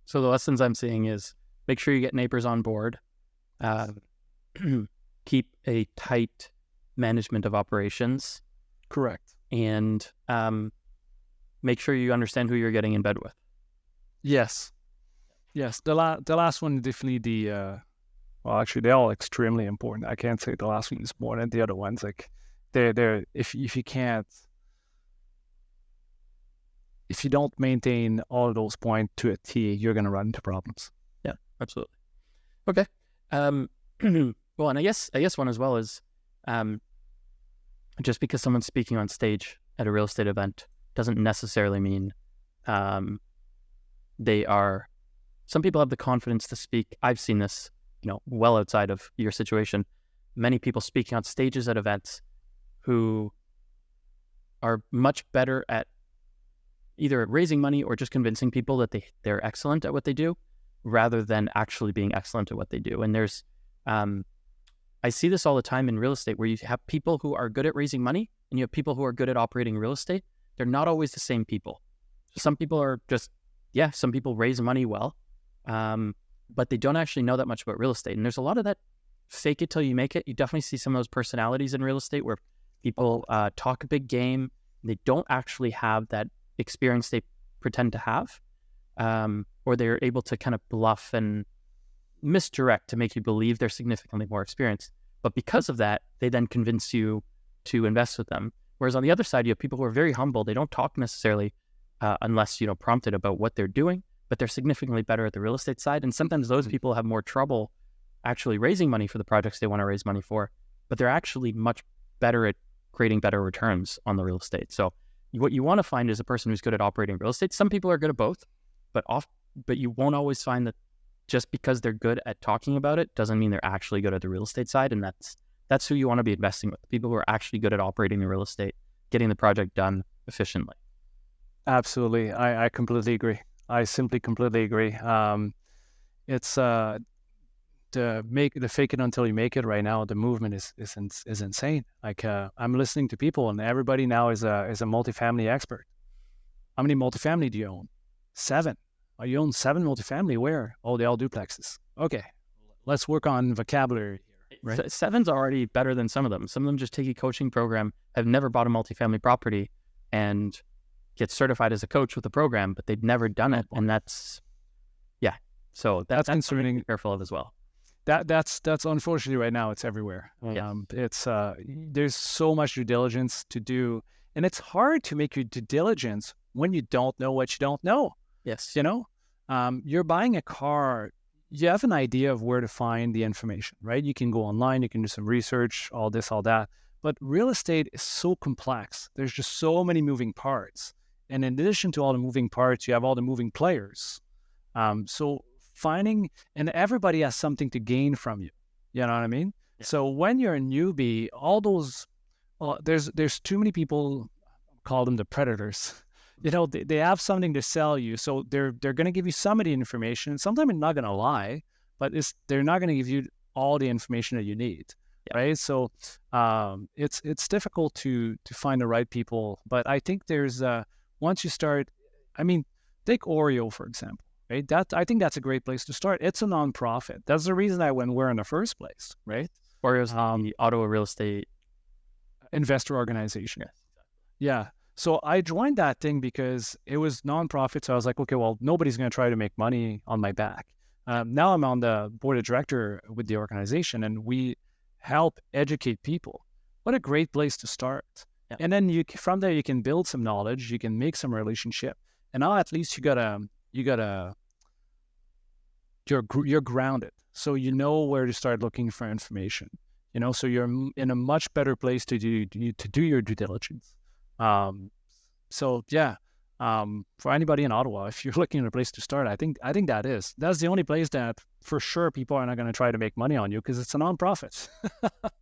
So the lessons I'm seeing is make sure you get neighbors on board, keep a tight management of operations. Correct. And make sure you understand who you're getting in bed with. Yes. The last one definitely well, actually they're all extremely important. I can't say the last one is more than the other ones. Like they're if you can't, if you don't maintain all of those points to a T, you're going to run into problems. Yeah, absolutely. Okay. Well, and I guess one as well is just because someone's speaking on stage at a real estate event doesn't necessarily mean they are. Some people have the confidence to speak. I've seen this, well outside of your situation. Many people speaking on stages at events who are much better at either raising money or just convincing people that they're excellent at what they do, rather than actually being excellent at what they do. And there's, I see this all the time in real estate, where you have people who are good at raising money and you have people who are good at operating real estate. They're not always the same people. Some people are just, some people raise money well, but they don't actually know that much about real estate. And there's a lot of that fake it till you make it. You definitely see some of those personalities in real estate where people talk a big game. They don't actually have that experience they pretend to have, or they're able to kind of bluff and misdirect to make you believe they're significantly more experienced. But because of that, they then convince you to invest with them. Whereas on the other side, you have people who are very humble. They don't talk necessarily unless, prompted about what they're doing, but they're significantly better at the real estate side. And sometimes those people have more trouble actually raising money for the projects they want to raise money for, but they're actually much better at creating better returns on the real estate. So what you want to find is a person who's good at operating real estate. Some people are good at both, but you won't always find that just because they're good at talking about it doesn't mean they're actually good at the real estate side. And that's who you want to be investing with, people who are actually good at operating the real estate, getting the project done efficiently. Absolutely. I completely agree. I simply completely agree. It's the fake it until you make it right now. The movement is insane. Like I'm listening to people, and everybody now is a multifamily expert. How many multifamily do you own? 7. Oh, you own 7 multifamily? Where? Oh, they all duplexes. Okay, let's work on vocabulary here. Right? 7's already better than some of them. Some of them just take a coaching program, have never bought a multifamily property, and get certified as a coach with the program, but they've never done it, and that's that's concerning. Be careful of as well. That's unfortunately right now it's everywhere. It's there's so much due diligence to do, and it's hard to make your due diligence when you don't know what you don't know. Yes, you're buying a car. You have an idea of where to find the information, right? You can go online, you can do some research, all this, all that. But real estate is so complex. There's just so many moving parts. And in addition to all the moving parts, you have all the moving players. So finding, and everybody has something to gain from you. You know what I mean? Yeah. So when you're a newbie, all those, there's too many people, call them the predators. They have something to sell you. So they're going to give you some of the information. Sometimes they're not going to lie, but they're not going to give you all the information that you need. Yeah. Right. So it's difficult to find the right people. But I think there's once you start, take Oreo, for example. Right. I think that's a great place to start. It's a nonprofit. That's the reason I went where in the first place. Right. Oreo's the Ottawa real estate investor organization. Yes. Yeah. So I joined that thing because it was nonprofit. So I was like, okay, well, nobody's going to try to make money on my back. Now I'm on the board of director with the organization, and we help educate people. What a great place to start. Yeah. And then from there you can build some knowledge, you can make some relationship, and now at least you're grounded, so you know where to start looking for information. So you're in a much better place to do your due diligence. So yeah, for anybody in Ottawa, if you're looking at a place to start, I think that's the only place that for sure people are not going to try to make money on you, because it's a nonprofit.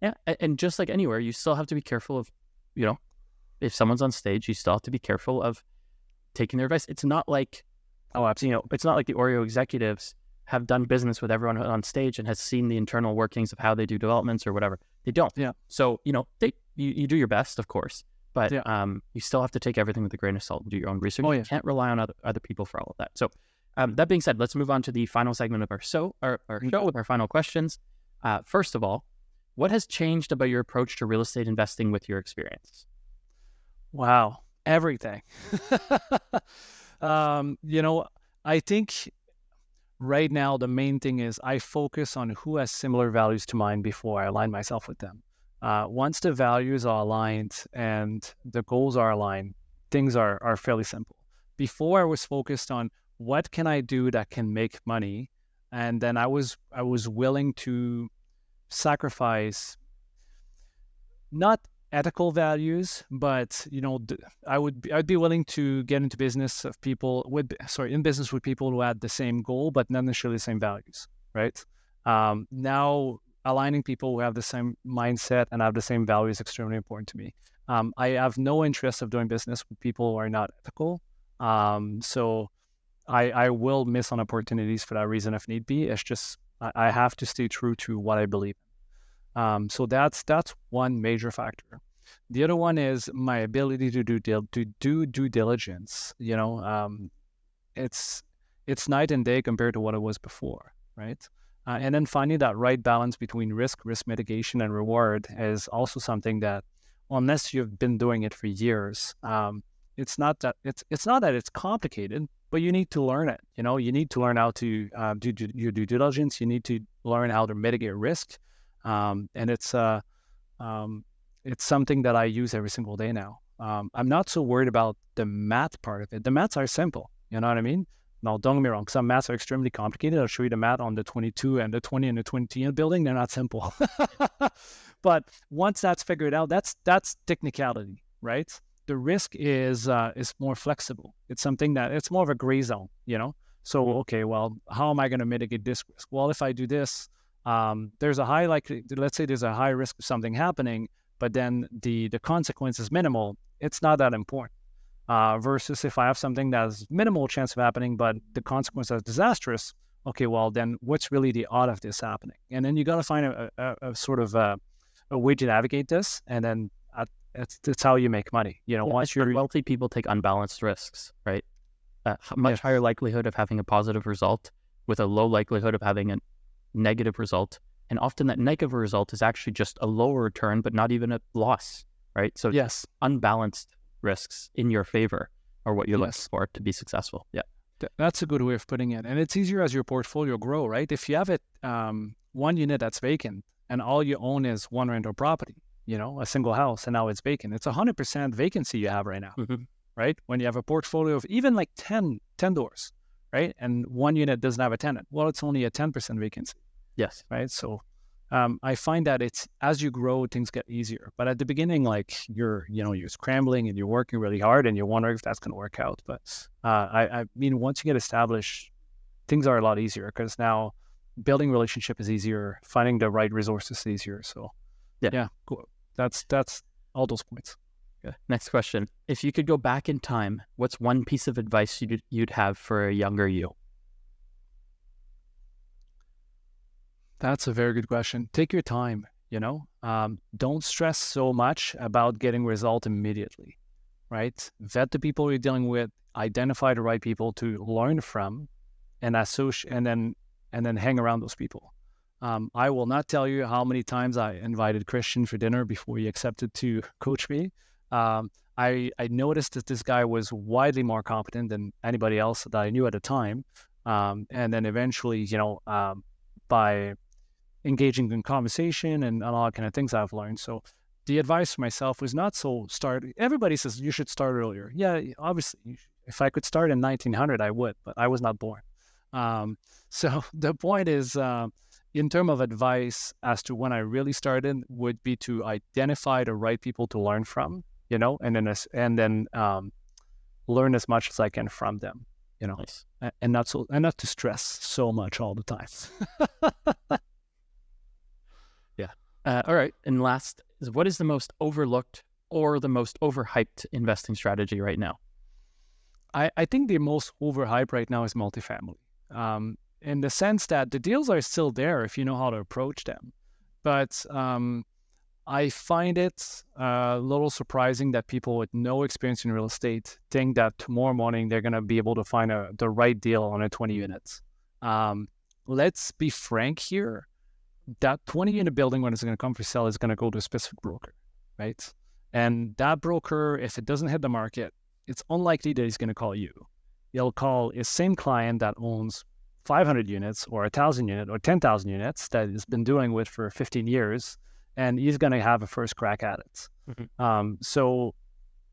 Yeah, and just like anywhere, you still have to be careful of, if someone's on stage, you still have to be careful of taking their advice. It's not like, it's not like the Oreo executives have done business with everyone on stage and has seen the internal workings of how they do developments or whatever. They don't. Yeah. So, you do your best, of course, but you still have to take everything with a grain of salt and do your own research. Oh, yeah. You can't rely on other people for all of that. So that being said, let's move on to the final segment of our show with our final questions. First of all, what has changed about your approach to real estate investing with your experience? Wow, everything. I think right now the main thing is I focus on who has similar values to mine before I align myself with them. Once the values are aligned and the goals are aligned, things are fairly simple. Before I was focused on what can I do that can make money, and then I was willing to sacrifice not ethical values, but I'd be willing to get into business with people who had the same goal but not necessarily the same values, right? Now aligning people who have the same mindset and have the same values is extremely important to me. I have no interest of doing business with people who are not ethical. So I will miss on opportunities for that reason if need be. It's just I have to stay true to what I believe in. So that's one major factor. The other one is my ability to do due diligence. It's night and day compared to what it was before, right? And then finding that right balance between risk mitigation, and reward is also something that, unless you've been doing it for years, it's not that it's complicated, but you need to learn it. You need to learn how to do your due diligence. You need to learn how to mitigate risk, and it's something that I use every single day now. I'm not so worried about the math part of it. The maths are simple. You know what I mean? Now, don't get me wrong. Some maths are extremely complicated. I'll show you the math on the 22 and the 20 and the 20 unit building. They're not simple. But once that's figured out, that's technicality, right? The risk is more flexible. It's something that it's more of a gray zone, So, okay, well, how am I going to mitigate this risk? Well, if I do this, there's a high likelihood. Let's say there's a high risk of something happening, but then the consequence is minimal. It's not that important. Versus if I have something that has minimal chance of happening, but the consequence is disastrous. Okay, well, then what's really the odd of this happening? And then you got to find a sort of a way to navigate this, and then it's how you make money. Once you're wealthy, people take unbalanced risks, right? Much higher likelihood of having a positive result with a low likelihood of having a negative result. And often that negative result is actually just a lower return, but not even a loss, right? So yes, unbalanced risks in your favor are what you're looking for to be successful. Yeah. That's a good way of putting it. And it's easier as your portfolio grow, right? If you have it, one unit that's vacant and all you own is one rental property, a single house, and now it's vacant, it's 100% vacancy you have right now, right? When you have a portfolio of even like 10 doors, right? And one unit doesn't have a tenant. Well, it's only a 10% vacancy. Yes. Right. So I find that it's as you grow, things get easier. But at the beginning, like you're scrambling and you're working really hard and you're wondering if that's going to work out. But I mean, once you get established, things are a lot easier because now building relationship is easier, finding the right resources is easier. So yeah, cool. That's all those points. Okay. Next question. If you could go back in time, what's one piece of advice you'd have for a younger you? That's a very good question. Take your time, don't stress so much about getting result immediately, right? Vet the people you're dealing with, identify the right people to learn from and associate, and then hang around those people. I will not tell you how many times I invited Christian for dinner before he accepted to coach me. I noticed that this guy was widely more competent than anybody else that I knew at the time. And then eventually, by engaging in conversation and all that kind of things I've learned. So the advice for myself was not so start. Everybody says you should start earlier. Yeah, obviously, if I could start in 1900, I would, but I was not born. So the point is, in terms of advice as to when I really started, would be to identify the right people to learn from, and then learn as much as I can from them, Nice. and not to stress so much all the time. Yeah. All right. And last is, what is the most overlooked or the most overhyped investing strategy right now? I think the most overhyped right now is multifamily. In the sense that the deals are still there if you know how to approach them. But I find it a little surprising that people with no experience in real estate think that tomorrow morning they're going to be able to find the right deal on a 20 units. Let's be frank here. That 20-unit building, when it's going to come for sale, is going to go to a specific broker, right? And that broker, if it doesn't hit the market, it's unlikely that he's going to call you. He'll call his same client that owns 500 units or 1,000 units or 10,000 units that he's been doing with for 15 years, and he's going to have a first crack at it. Mm-hmm. So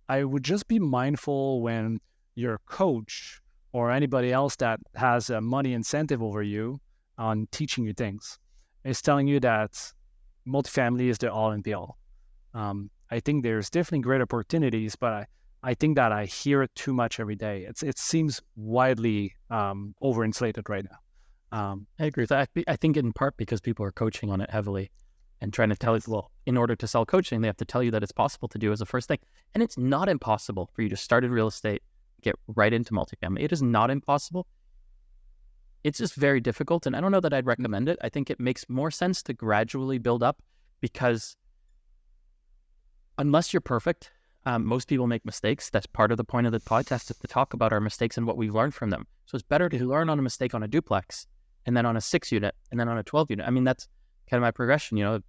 I would just be mindful when your coach or anybody else that has a money incentive over you on teaching you things is telling you that multifamily is the all and be all. I think there's definitely great opportunities, but I think that I hear it too much every day. It seems widely overinflated right now. I agree with that. I think in part because people are coaching on it heavily and trying to tell you, well, in order to sell coaching, they have to tell you that it's possible to do as a first thing. And it's not impossible for you to start in real estate, get right into multifamily. It is not impossible. It's just very difficult. And I don't know that I'd recommend it. I think it makes more sense to gradually build up, because unless you're perfect, most people make mistakes. That's part of the point of the podcast, is to talk about our mistakes and what we've learned from them. So it's better to learn on a mistake on a duplex, and then on a 6-unit, and then on a 12-unit. I mean, that's kind of my progression. I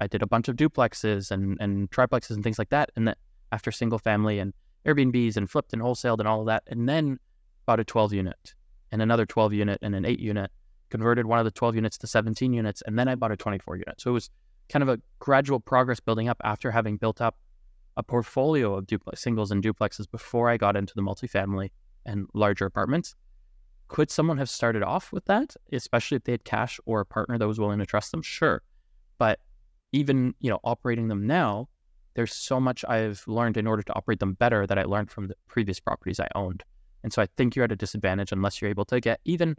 did a bunch of duplexes and triplexes and things like that, and then after single family and Airbnbs and flipped and wholesaled and all of that, and then bought a 12-unit and another 12-unit and an 8-unit, converted one of the 12 units to 17 units, and then I bought a 24-unit. So it was kind of a gradual progress building up after having built up a portfolio of singles and duplexes before I got into the multifamily and larger apartments. Could someone have started off with that, especially if they had cash or a partner that was willing to trust them? Sure. But even, operating them now, there's so much I've learned in order to operate them better that I learned from the previous properties I owned. And so I think you're at a disadvantage unless you're able to get, even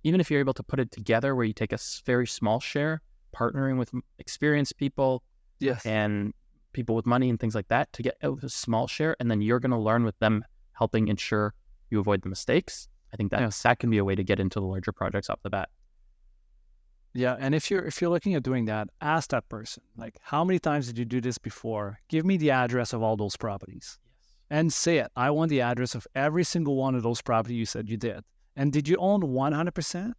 if you're able to put it together where you take a very small share, partnering with experienced people, yes, and people with money and things like that, to get a small share, and then you're going to learn with them, helping ensure you avoid the mistakes. I think that can be a way to get into the larger projects off the bat. Yeah, and if you're looking at doing that, ask that person, like, how many times did you do this before? Give me the address of all those properties. Yes. And say it. I want the address of every single one of those properties you said you did. And did you own 100%,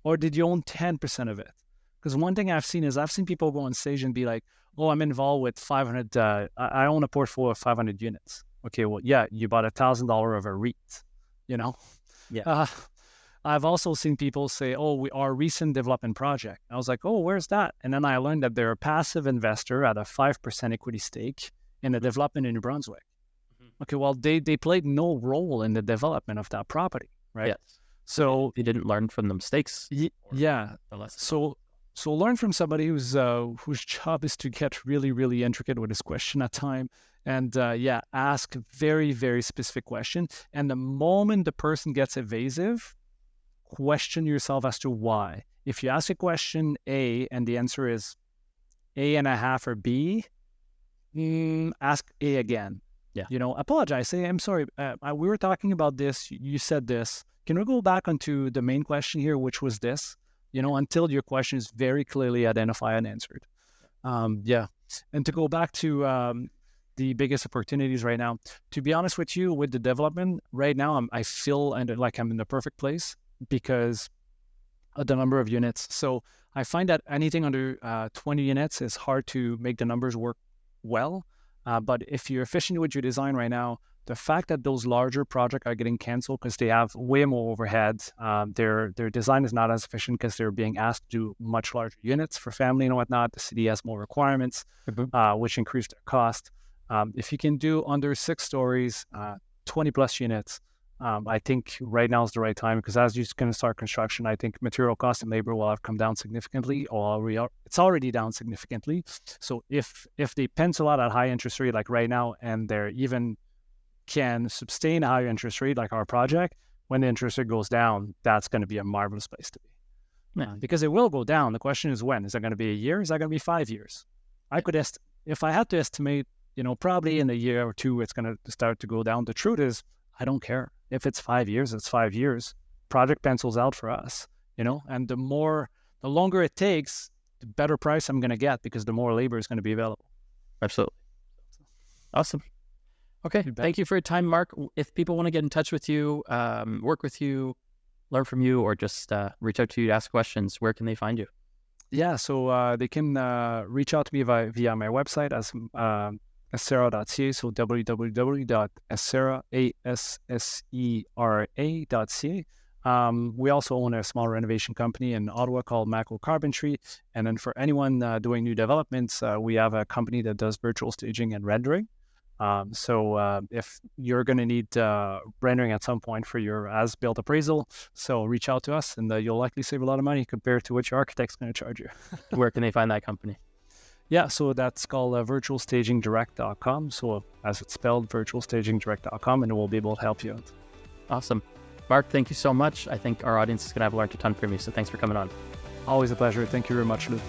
or did you own 10% of it? Because one thing I've seen people go on stage and be like, oh, I'm involved with 500, I own a portfolio of 500 units. Okay, well, yeah, you bought $1,000 of a REIT, Yeah. I've also seen people say, oh, our recent development project. I was like, oh, where's that? And then I learned that they're a passive investor at a 5% equity stake in a development in New Brunswick. Mm-hmm. Okay, well, they played no role in the development of that property, right? Yes. So they didn't learn from the mistakes. Yeah. So learn from somebody whose job is to get really, really intricate with his question at time. And ask very, very specific question. And the moment the person gets evasive, question yourself as to why. If you ask a question A and the answer is A.5 or B, ask A again. Yeah. Apologize. Say, I'm sorry. We were talking about this. You said this. Can we go back onto the main question here, which was this? Until your question is very clearly identified and answered. And to go back to the biggest opportunities right now, to be honest with you, with the development right now, I feel like I'm in the perfect place, because the number of units. So I find that anything under 20 units is hard to make the numbers work well. But if you're efficient with your design right now, the fact that those larger projects are getting canceled because they have way more overhead, their design is not as efficient because they're being asked to do much larger units for family and whatnot. The city has more requirements, which increase their cost. If you can do under 6 stories, 20 plus units, I think right now is the right time, because as you're going to start construction, I think material cost and labor will have come down significantly, or it's already down significantly. So if they pencil out at high interest rate like right now, and they're even can sustain a higher interest rate like our project, when the interest rate goes down, that's going to be a marvelous place to be. Because it will go down. The question is when. Is that going to be a year? Is that going to be 5 years? I could if I had to estimate, probably in a year or two, it's going to start to go down. The truth is, I don't care. If it's 5 years, it's 5 years. Project pencils out for us, and the longer it takes, the better price I'm going to get, because the more labor is going to be available. Absolutely. Awesome. Okay. Thank you for your time, Marc. If people want to get in touch with you, work with you, learn from you, or just reach out to you to ask questions, where can they find you? Yeah. So they can reach out to me via my website as Acera.ca, so www.acera.ca. We also own a small renovation company in Ottawa called Macro Carpentry. And then for anyone doing new developments, we have a company that does virtual staging and rendering. So if you're going to need rendering at some point for your as-built appraisal, so reach out to us, and you'll likely save a lot of money compared to what your architect's going to charge you. Where can they find that company? Yeah, so that's called virtualstagingdirect.com. So as it's spelled, virtualstagingdirect.com, and we'll be able to help you out. Awesome. Marc, thank you so much. I think our audience is going to have learned a ton from you, so thanks for coming on. Always a pleasure. Thank you very much, Luke.